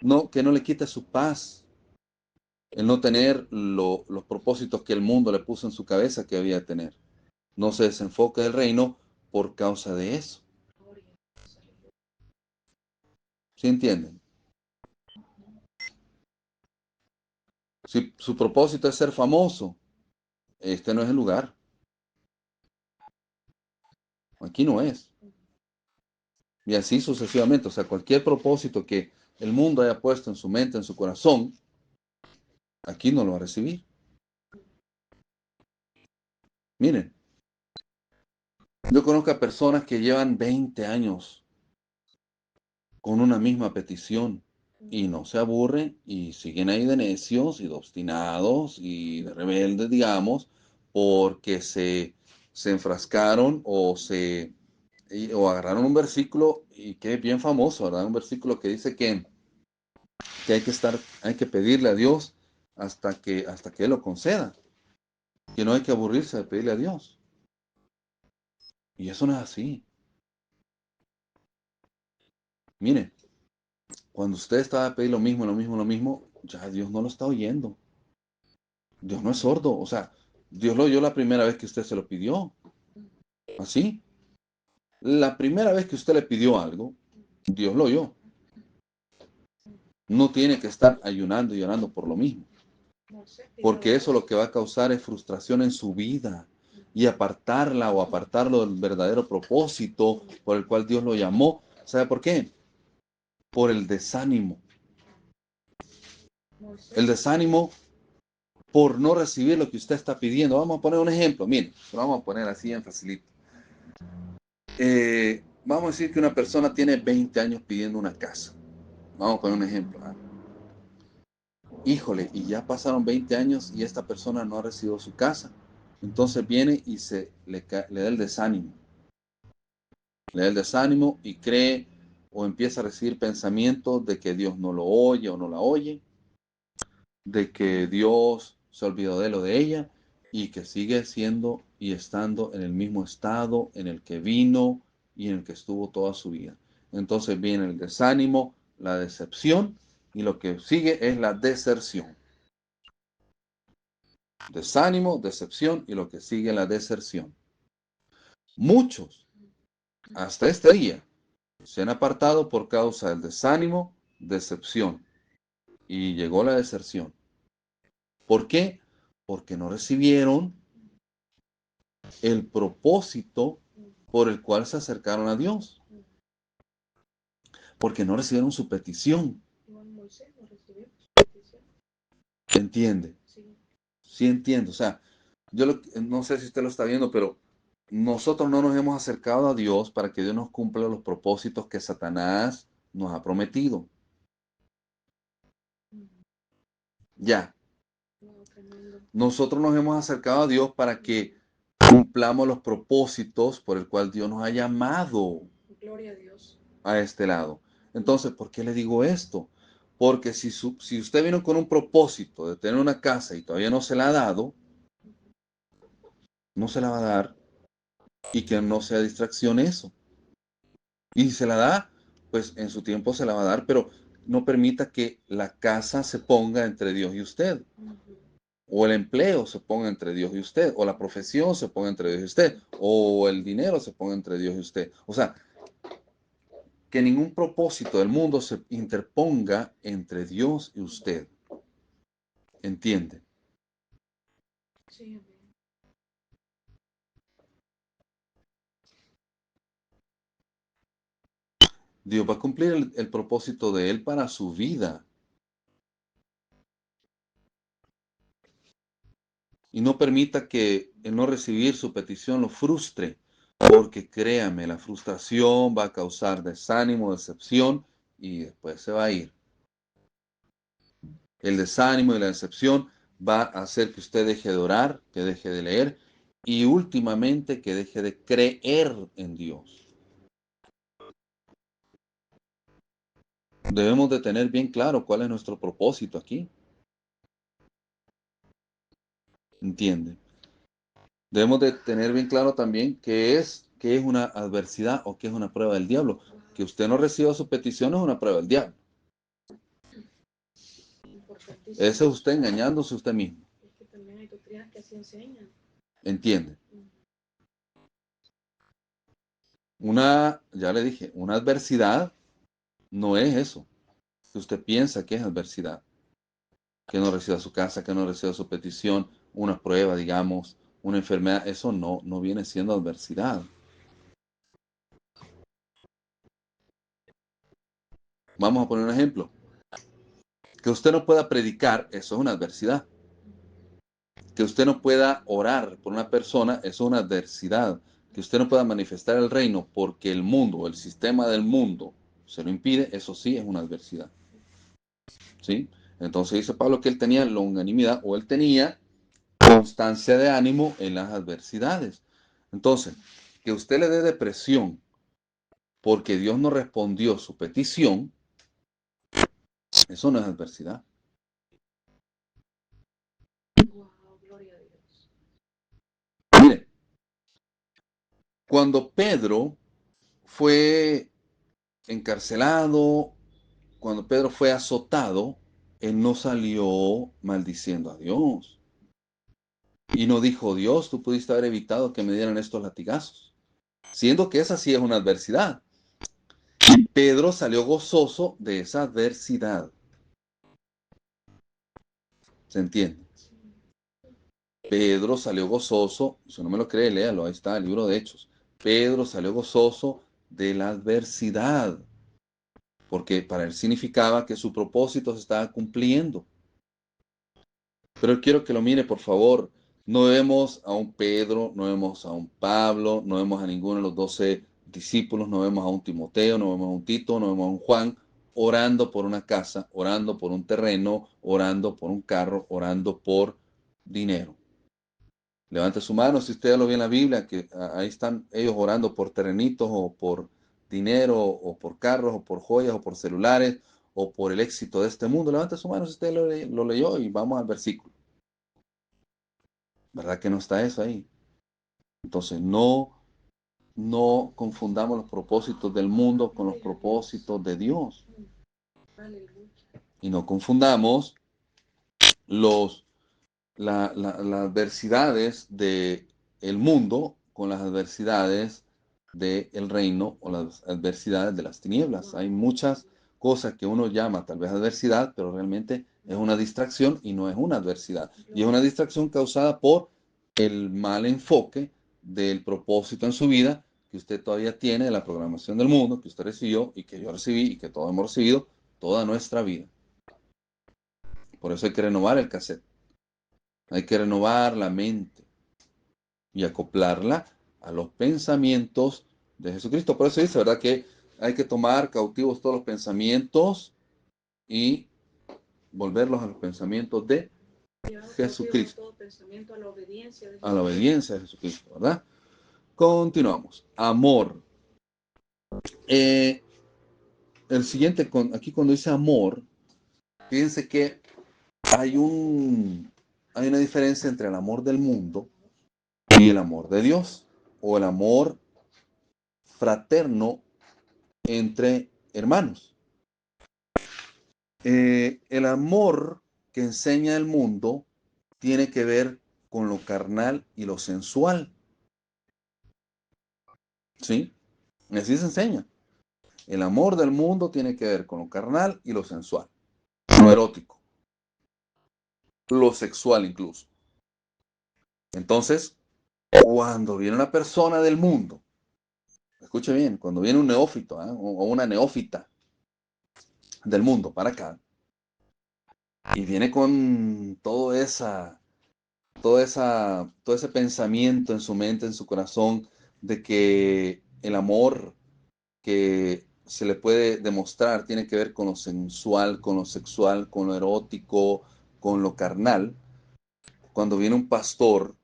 No, que no le quite su paz el no tener los propósitos que el mundo le puso en su cabeza que debía tener. No se desenfoque del reino por causa de eso. ¿Sí entienden? Si su propósito es ser famoso, este no es el lugar. Aquí no es. Y así sucesivamente. O sea, cualquier propósito que el mundo haya puesto en su mente, en su corazón, aquí no lo va a recibir. Miren, yo conozco a personas que llevan 20 años con una misma petición y no se aburren y siguen ahí de necios y de obstinados y de rebeldes, digamos, porque se enfrascaron o agarraron un versículo y que es bien famoso, ¿verdad? Un versículo que dice que hay que pedirle a Dios hasta que Él lo conceda, que no hay que aburrirse de pedirle a Dios. Y eso no es así. Mire, cuando usted está a pedir lo mismo, ya Dios no lo está oyendo. Dios no es sordo, o sea, Dios lo oyó la primera vez que usted se lo pidió. ¿Así? La primera vez que usted le pidió algo, Dios lo oyó. No tiene que estar ayunando y llorando por lo mismo. Porque eso lo que va a causar es frustración en su vida y apartarlo del verdadero propósito por el cual Dios lo llamó. ¿Sabe por qué? Por el desánimo. El desánimo por no recibir lo que usted está pidiendo. Vamos a poner un ejemplo. Miren, lo vamos a poner así en facilito. Vamos a decir que una persona tiene 20 años pidiendo una casa. Vamos a poner un ejemplo. Híjole, y ya pasaron 20 años y esta persona no ha recibido su casa. Entonces viene y le da el desánimo. Le da el desánimo y cree o empieza a recibir pensamientos de que Dios no lo oye o no la oye, de que Dios se olvidó de él o de ella y que sigue siendo y estando en el mismo estado en el que vino y en el que estuvo toda su vida. Entonces viene el desánimo, la decepción y lo que sigue es la deserción. Desánimo, decepción y lo que sigue es la deserción. Muchos, hasta este día, se han apartado por causa del desánimo, decepción y llegó la deserción. ¿Por qué? Porque no recibieron el propósito por el cual se acercaron a Dios. Porque no recibieron su petición. ¿Entiende? Sí entiendo. O sea, no sé si usted lo está viendo, pero nosotros no nos hemos acercado a Dios para que Dios nos cumpla los propósitos que Satanás nos ha prometido. Ya. Nosotros nos hemos acercado a Dios para que cumplamos los propósitos por el cual Dios nos ha llamado. Gloria a Dios. A este lado. Entonces, ¿por qué le digo esto? Porque si usted vino con un propósito de tener una casa y todavía no se la ha dado, no se la va a dar y que no sea distracción eso. Y si se la da, pues en su tiempo se la va a dar, pero no permita que la casa se ponga entre Dios y usted. O el empleo se ponga entre Dios y usted. O la profesión se ponga entre Dios y usted. O el dinero se ponga entre Dios y usted. O sea, que ningún propósito del mundo se interponga entre Dios y usted. ¿Entiende? Sí, amén. Dios va a cumplir el propósito de Él para su vida. Y no permita que el no recibir su petición lo frustre, porque créame, la frustración va a causar desánimo, decepción y después se va a ir. El desánimo y la decepción va a hacer que usted deje de orar, que deje de leer y últimamente que deje de creer en Dios. Debemos de tener bien claro cuál es nuestro propósito aquí. ¿Entiende? Debemos de tener bien claro también qué es una adversidad o qué es una prueba del diablo. Que usted no reciba su petición es una prueba del diablo. Importantísimo. Ese es usted engañándose usted mismo. Es que también hay doctrinas que así enseñan. ¿Entiende? Ya le dije, una adversidad no es eso. Que usted piensa que es adversidad. Que no reciba su casa, que no reciba su petición, una prueba, digamos, una enfermedad. Eso no viene siendo adversidad. Vamos a poner un ejemplo. Que usted no pueda predicar, eso es una adversidad. Que usted no pueda orar por una persona, eso es una adversidad. Que usted no pueda manifestar el reino porque el mundo o el sistema del mundo se lo impide, eso sí es una adversidad. ¿Sí? Entonces dice Pablo que él tenía longanimidad o él tenía constancia de ánimo en las adversidades. Entonces, que usted le dé depresión porque Dios no respondió su petición, eso no es adversidad. Wow, gloria a Dios. Mire, cuando Pedro fue encarcelado, cuando Pedro fue azotado, él no salió maldiciendo a Dios. Y no dijo, Dios, tú pudiste haber evitado que me dieran estos latigazos. Siendo que esa sí es una adversidad. Pedro salió gozoso de esa adversidad. ¿Se entiende? Pedro salió gozoso, si no me lo cree, léalo, ahí está el libro de Hechos. Pedro salió gozoso de la adversidad, porque para él significaba que su propósito se estaba cumpliendo. Pero quiero que lo mire, por favor. No vemos a un Pedro, no vemos a un Pablo, no vemos a ninguno de los 12 discípulos, no vemos a un Timoteo, no vemos a un Tito, no vemos a un Juan orando por una casa, orando por un terreno, orando por un carro, orando por dinero. Levante su mano si usted ya lo ve en la Biblia, que ahí están ellos orando por terrenitos o por dinero o por carros o por joyas o por celulares o por el éxito de este mundo. Levante su mano si usted lo leyó y vamos al versículo. ¿Verdad que no está eso ahí? Entonces no confundamos los propósitos del mundo con los propósitos de Dios. Y no confundamos las adversidades del mundo con las adversidades del reino o las adversidades de las tinieblas. Hay muchas cosas que uno llama tal vez adversidad, pero realmente es una distracción y no es una adversidad. Y es una distracción causada por el mal enfoque del propósito en su vida que usted todavía tiene de la programación del mundo, que usted recibió y que yo recibí y que todos hemos recibido toda nuestra vida. Por eso hay que renovar el cassette. Hay que renovar la mente y acoplarla a los pensamientos de Jesucristo. Por eso dice, ¿verdad? Que hay que tomar cautivos todos los pensamientos y volverlos a los pensamientos de Jesucristo. Todo pensamiento a la obediencia de a la obediencia de Jesucristo, ¿verdad? Continuamos. Amor. El siguiente, aquí cuando dice amor, fíjense que hay una diferencia entre el amor del mundo y el amor de Dios, o el amor fraterno entre hermanos. El amor que enseña el mundo tiene que ver con lo carnal y lo sensual. ¿Sí? Así se enseña. El amor del mundo tiene que ver con lo carnal y lo sensual, lo erótico, lo sexual incluso. Entonces, cuando viene una persona del mundo, escuche bien, cuando viene un neófito, o una neófita del mundo para acá, y viene con todo ese pensamiento en su mente, en su corazón, de que el amor que se le puede demostrar tiene que ver con lo sensual, con lo sexual, con lo erótico, con lo carnal. Cuando viene un pastor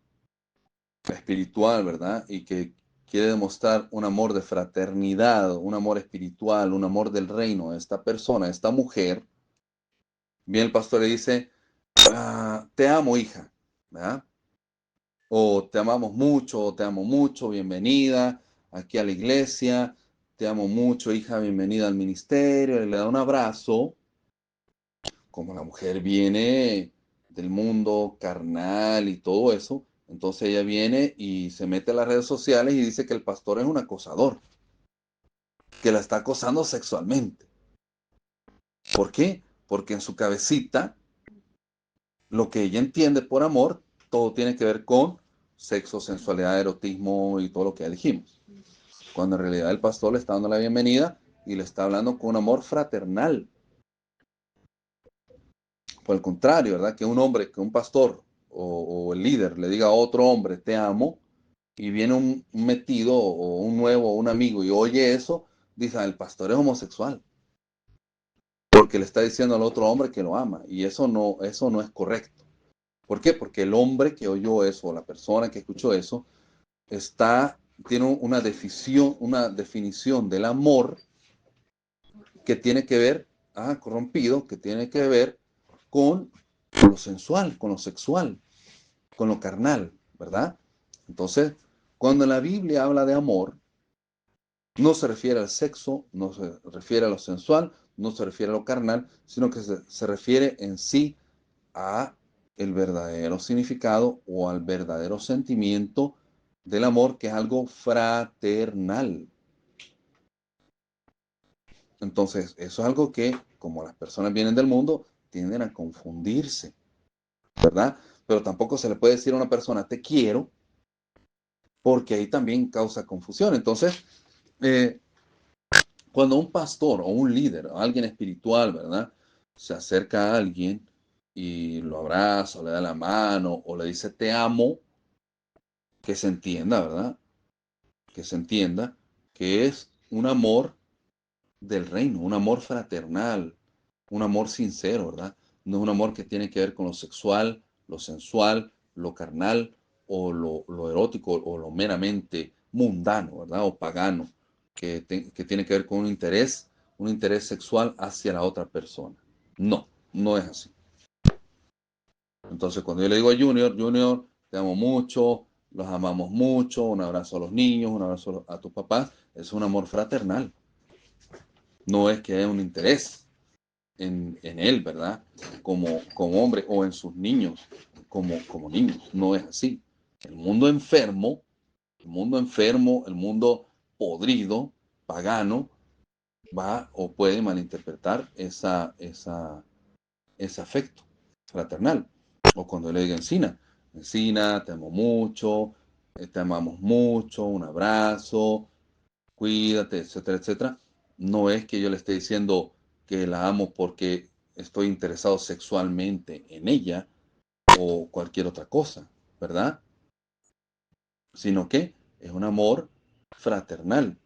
espiritual, ¿verdad? Y que quiere demostrar un amor de fraternidad, un amor espiritual, un amor del reino a esta persona, a esta mujer, viene el pastor y le dice, te amo, hija, ¿verdad? O te amamos mucho, o te amo mucho, bienvenida aquí a la iglesia, te amo mucho, hija, bienvenida al ministerio, y le da un abrazo. Como la mujer viene del mundo carnal y todo eso, entonces ella viene y se mete a las redes sociales y dice que el pastor es un acosador, que la está acosando sexualmente. ¿Por qué? Porque en su cabecita, lo que ella entiende por amor, todo tiene que ver con sexo, sensualidad, erotismo y todo lo que ya dijimos. Cuando en realidad el pastor le está dando la bienvenida y le está hablando con un amor fraternal. Por el contrario, ¿verdad? Que un hombre, que un pastor o el líder le diga a otro hombre, te amo, y viene un metido o un nuevo, un amigo, y oye eso, dice, el pastor es homosexual, porque le está diciendo al otro hombre que lo ama, y eso no es correcto. ¿Por qué? Porque el hombre que oyó eso, o la persona que escuchó eso, tiene una definición del amor que tiene que ver, corrompido, que tiene que ver con lo sensual, con lo sexual, con lo carnal, ¿verdad? Entonces, cuando la Biblia habla de amor, no se refiere al sexo, no se refiere a lo sensual, no se refiere a lo carnal, sino que se refiere en sí a el verdadero significado o al verdadero sentimiento del amor, que es algo fraternal. Entonces, eso es algo que, como las personas vienen del mundo, tienden a confundirse, ¿verdad? Pero tampoco se le puede decir a una persona, te quiero, porque ahí también causa confusión. Entonces, eh, cuando un pastor o un líder o alguien espiritual, ¿verdad? Se acerca a alguien y lo abraza, o le da la mano, o le dice, te amo, que se entienda, ¿verdad? Que se entienda que es un amor del reino, un amor fraternal, un amor sincero, ¿verdad? No es un amor que tiene que ver con lo sexual, lo sensual, lo carnal o lo erótico o lo meramente mundano, ¿verdad? O pagano, que tiene que ver con un interés sexual hacia la otra persona. No, no es así. Entonces, cuando yo le digo a Junior, Junior, te amo mucho, los amamos mucho, un abrazo a los niños, un abrazo a tus papás, es un amor fraternal. No es que haya un interés en él, ¿verdad? Como hombre o en sus niños, como niños. No es así. El mundo enfermo, el mundo podrido, pagano, va o puede malinterpretar ese afecto fraternal. O cuando le diga Encina, Encina, te amo mucho, te amamos mucho, un abrazo, cuídate, etcétera, etcétera. No es que yo le esté diciendo que la amo porque estoy interesado sexualmente en ella o cualquier otra cosa, ¿verdad? Sino que es un amor fraternal.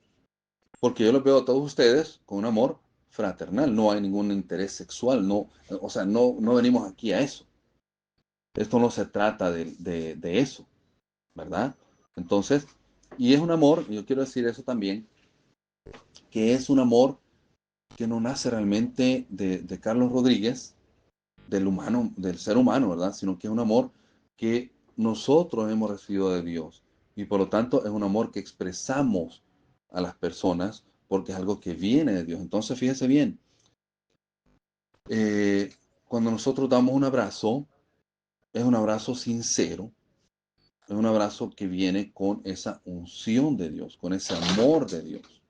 Porque yo los veo a todos ustedes con un amor fraternal. No hay ningún interés sexual. No, o sea, no venimos aquí a eso. Esto no se trata de eso, ¿verdad? Entonces, y es un amor, yo quiero decir eso también, que es un amor que no nace realmente de Carlos Rodríguez, del humano, del ser humano, ¿verdad? Sino que es un amor que nosotros hemos recibido de Dios. Y por lo tanto es un amor que expresamos a las personas porque es algo que viene de Dios. Entonces, fíjese bien, eh, cuando nosotros damos un abrazo, es un abrazo sincero, es un abrazo que viene con esa unción de Dios, con ese amor de Dios.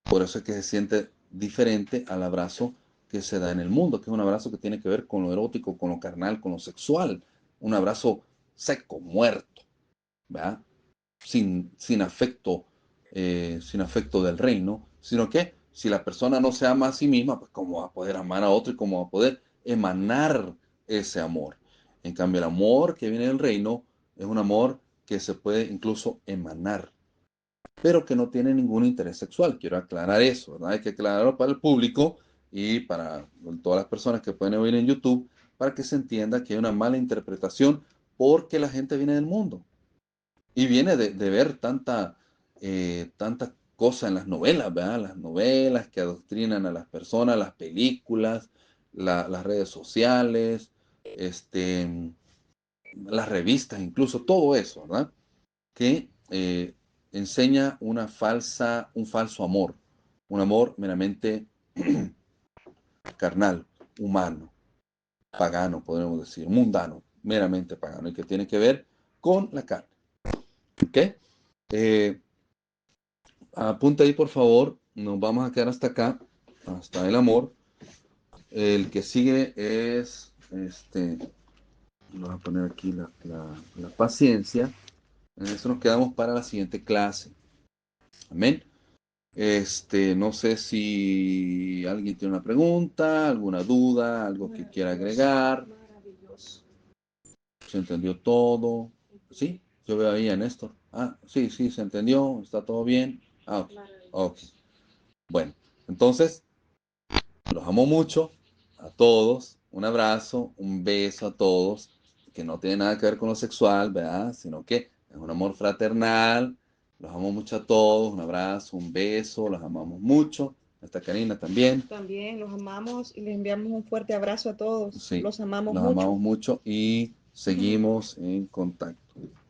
Por eso es que se siente diferente al abrazo que se da en el mundo, que es un abrazo que tiene que ver con lo erótico, con lo carnal, con lo sexual. Un abrazo seco, muerto, ¿verdad? Sin afecto del reino, sino que si la persona no se ama a sí misma, pues cómo va a poder amar a otro y cómo va a poder emanar ese amor. En cambio, el amor que viene del reino es un amor que se puede incluso emanar, pero que no tiene ningún interés sexual. Quiero aclarar eso, ¿verdad? Hay que aclararlo para el público y para todas las personas que pueden oír en YouTube, para que se entienda que hay una mala interpretación porque la gente viene del mundo y viene de ver tanta cosa en las novelas, ¿verdad? Las novelas que adoctrinan a las personas, las películas, las redes sociales, las revistas, incluso todo eso, ¿verdad? Que enseña un falso amor, un amor meramente carnal, humano, pagano, podríamos decir, mundano, meramente pagano, y que tiene que ver con la carne. ¿Ok? Eh, Apunta ahí, por favor. Nos vamos a quedar hasta acá, hasta el amor. El que sigue es, voy a poner aquí la paciencia. En eso nos quedamos para la siguiente clase. Amén. No sé si alguien tiene una pregunta, alguna duda, algo que quiera agregar. Maravilloso. ¿Se entendió todo? ¿Sí? Yo veo ahí a Néstor. Ah, sí, se entendió. ¿Está todo bien? Ah, ok. Ok. Bueno, entonces, los amo mucho a todos. Un abrazo, un beso a todos, que no tiene nada que ver con lo sexual, ¿verdad? Sino que es un amor fraternal. Los amo mucho a todos. Un abrazo, un beso. Los amamos mucho. Hasta Karina también. También los amamos y les enviamos un fuerte abrazo a todos. Sí, Los amamos los mucho. amamos mucho y seguimos en contacto.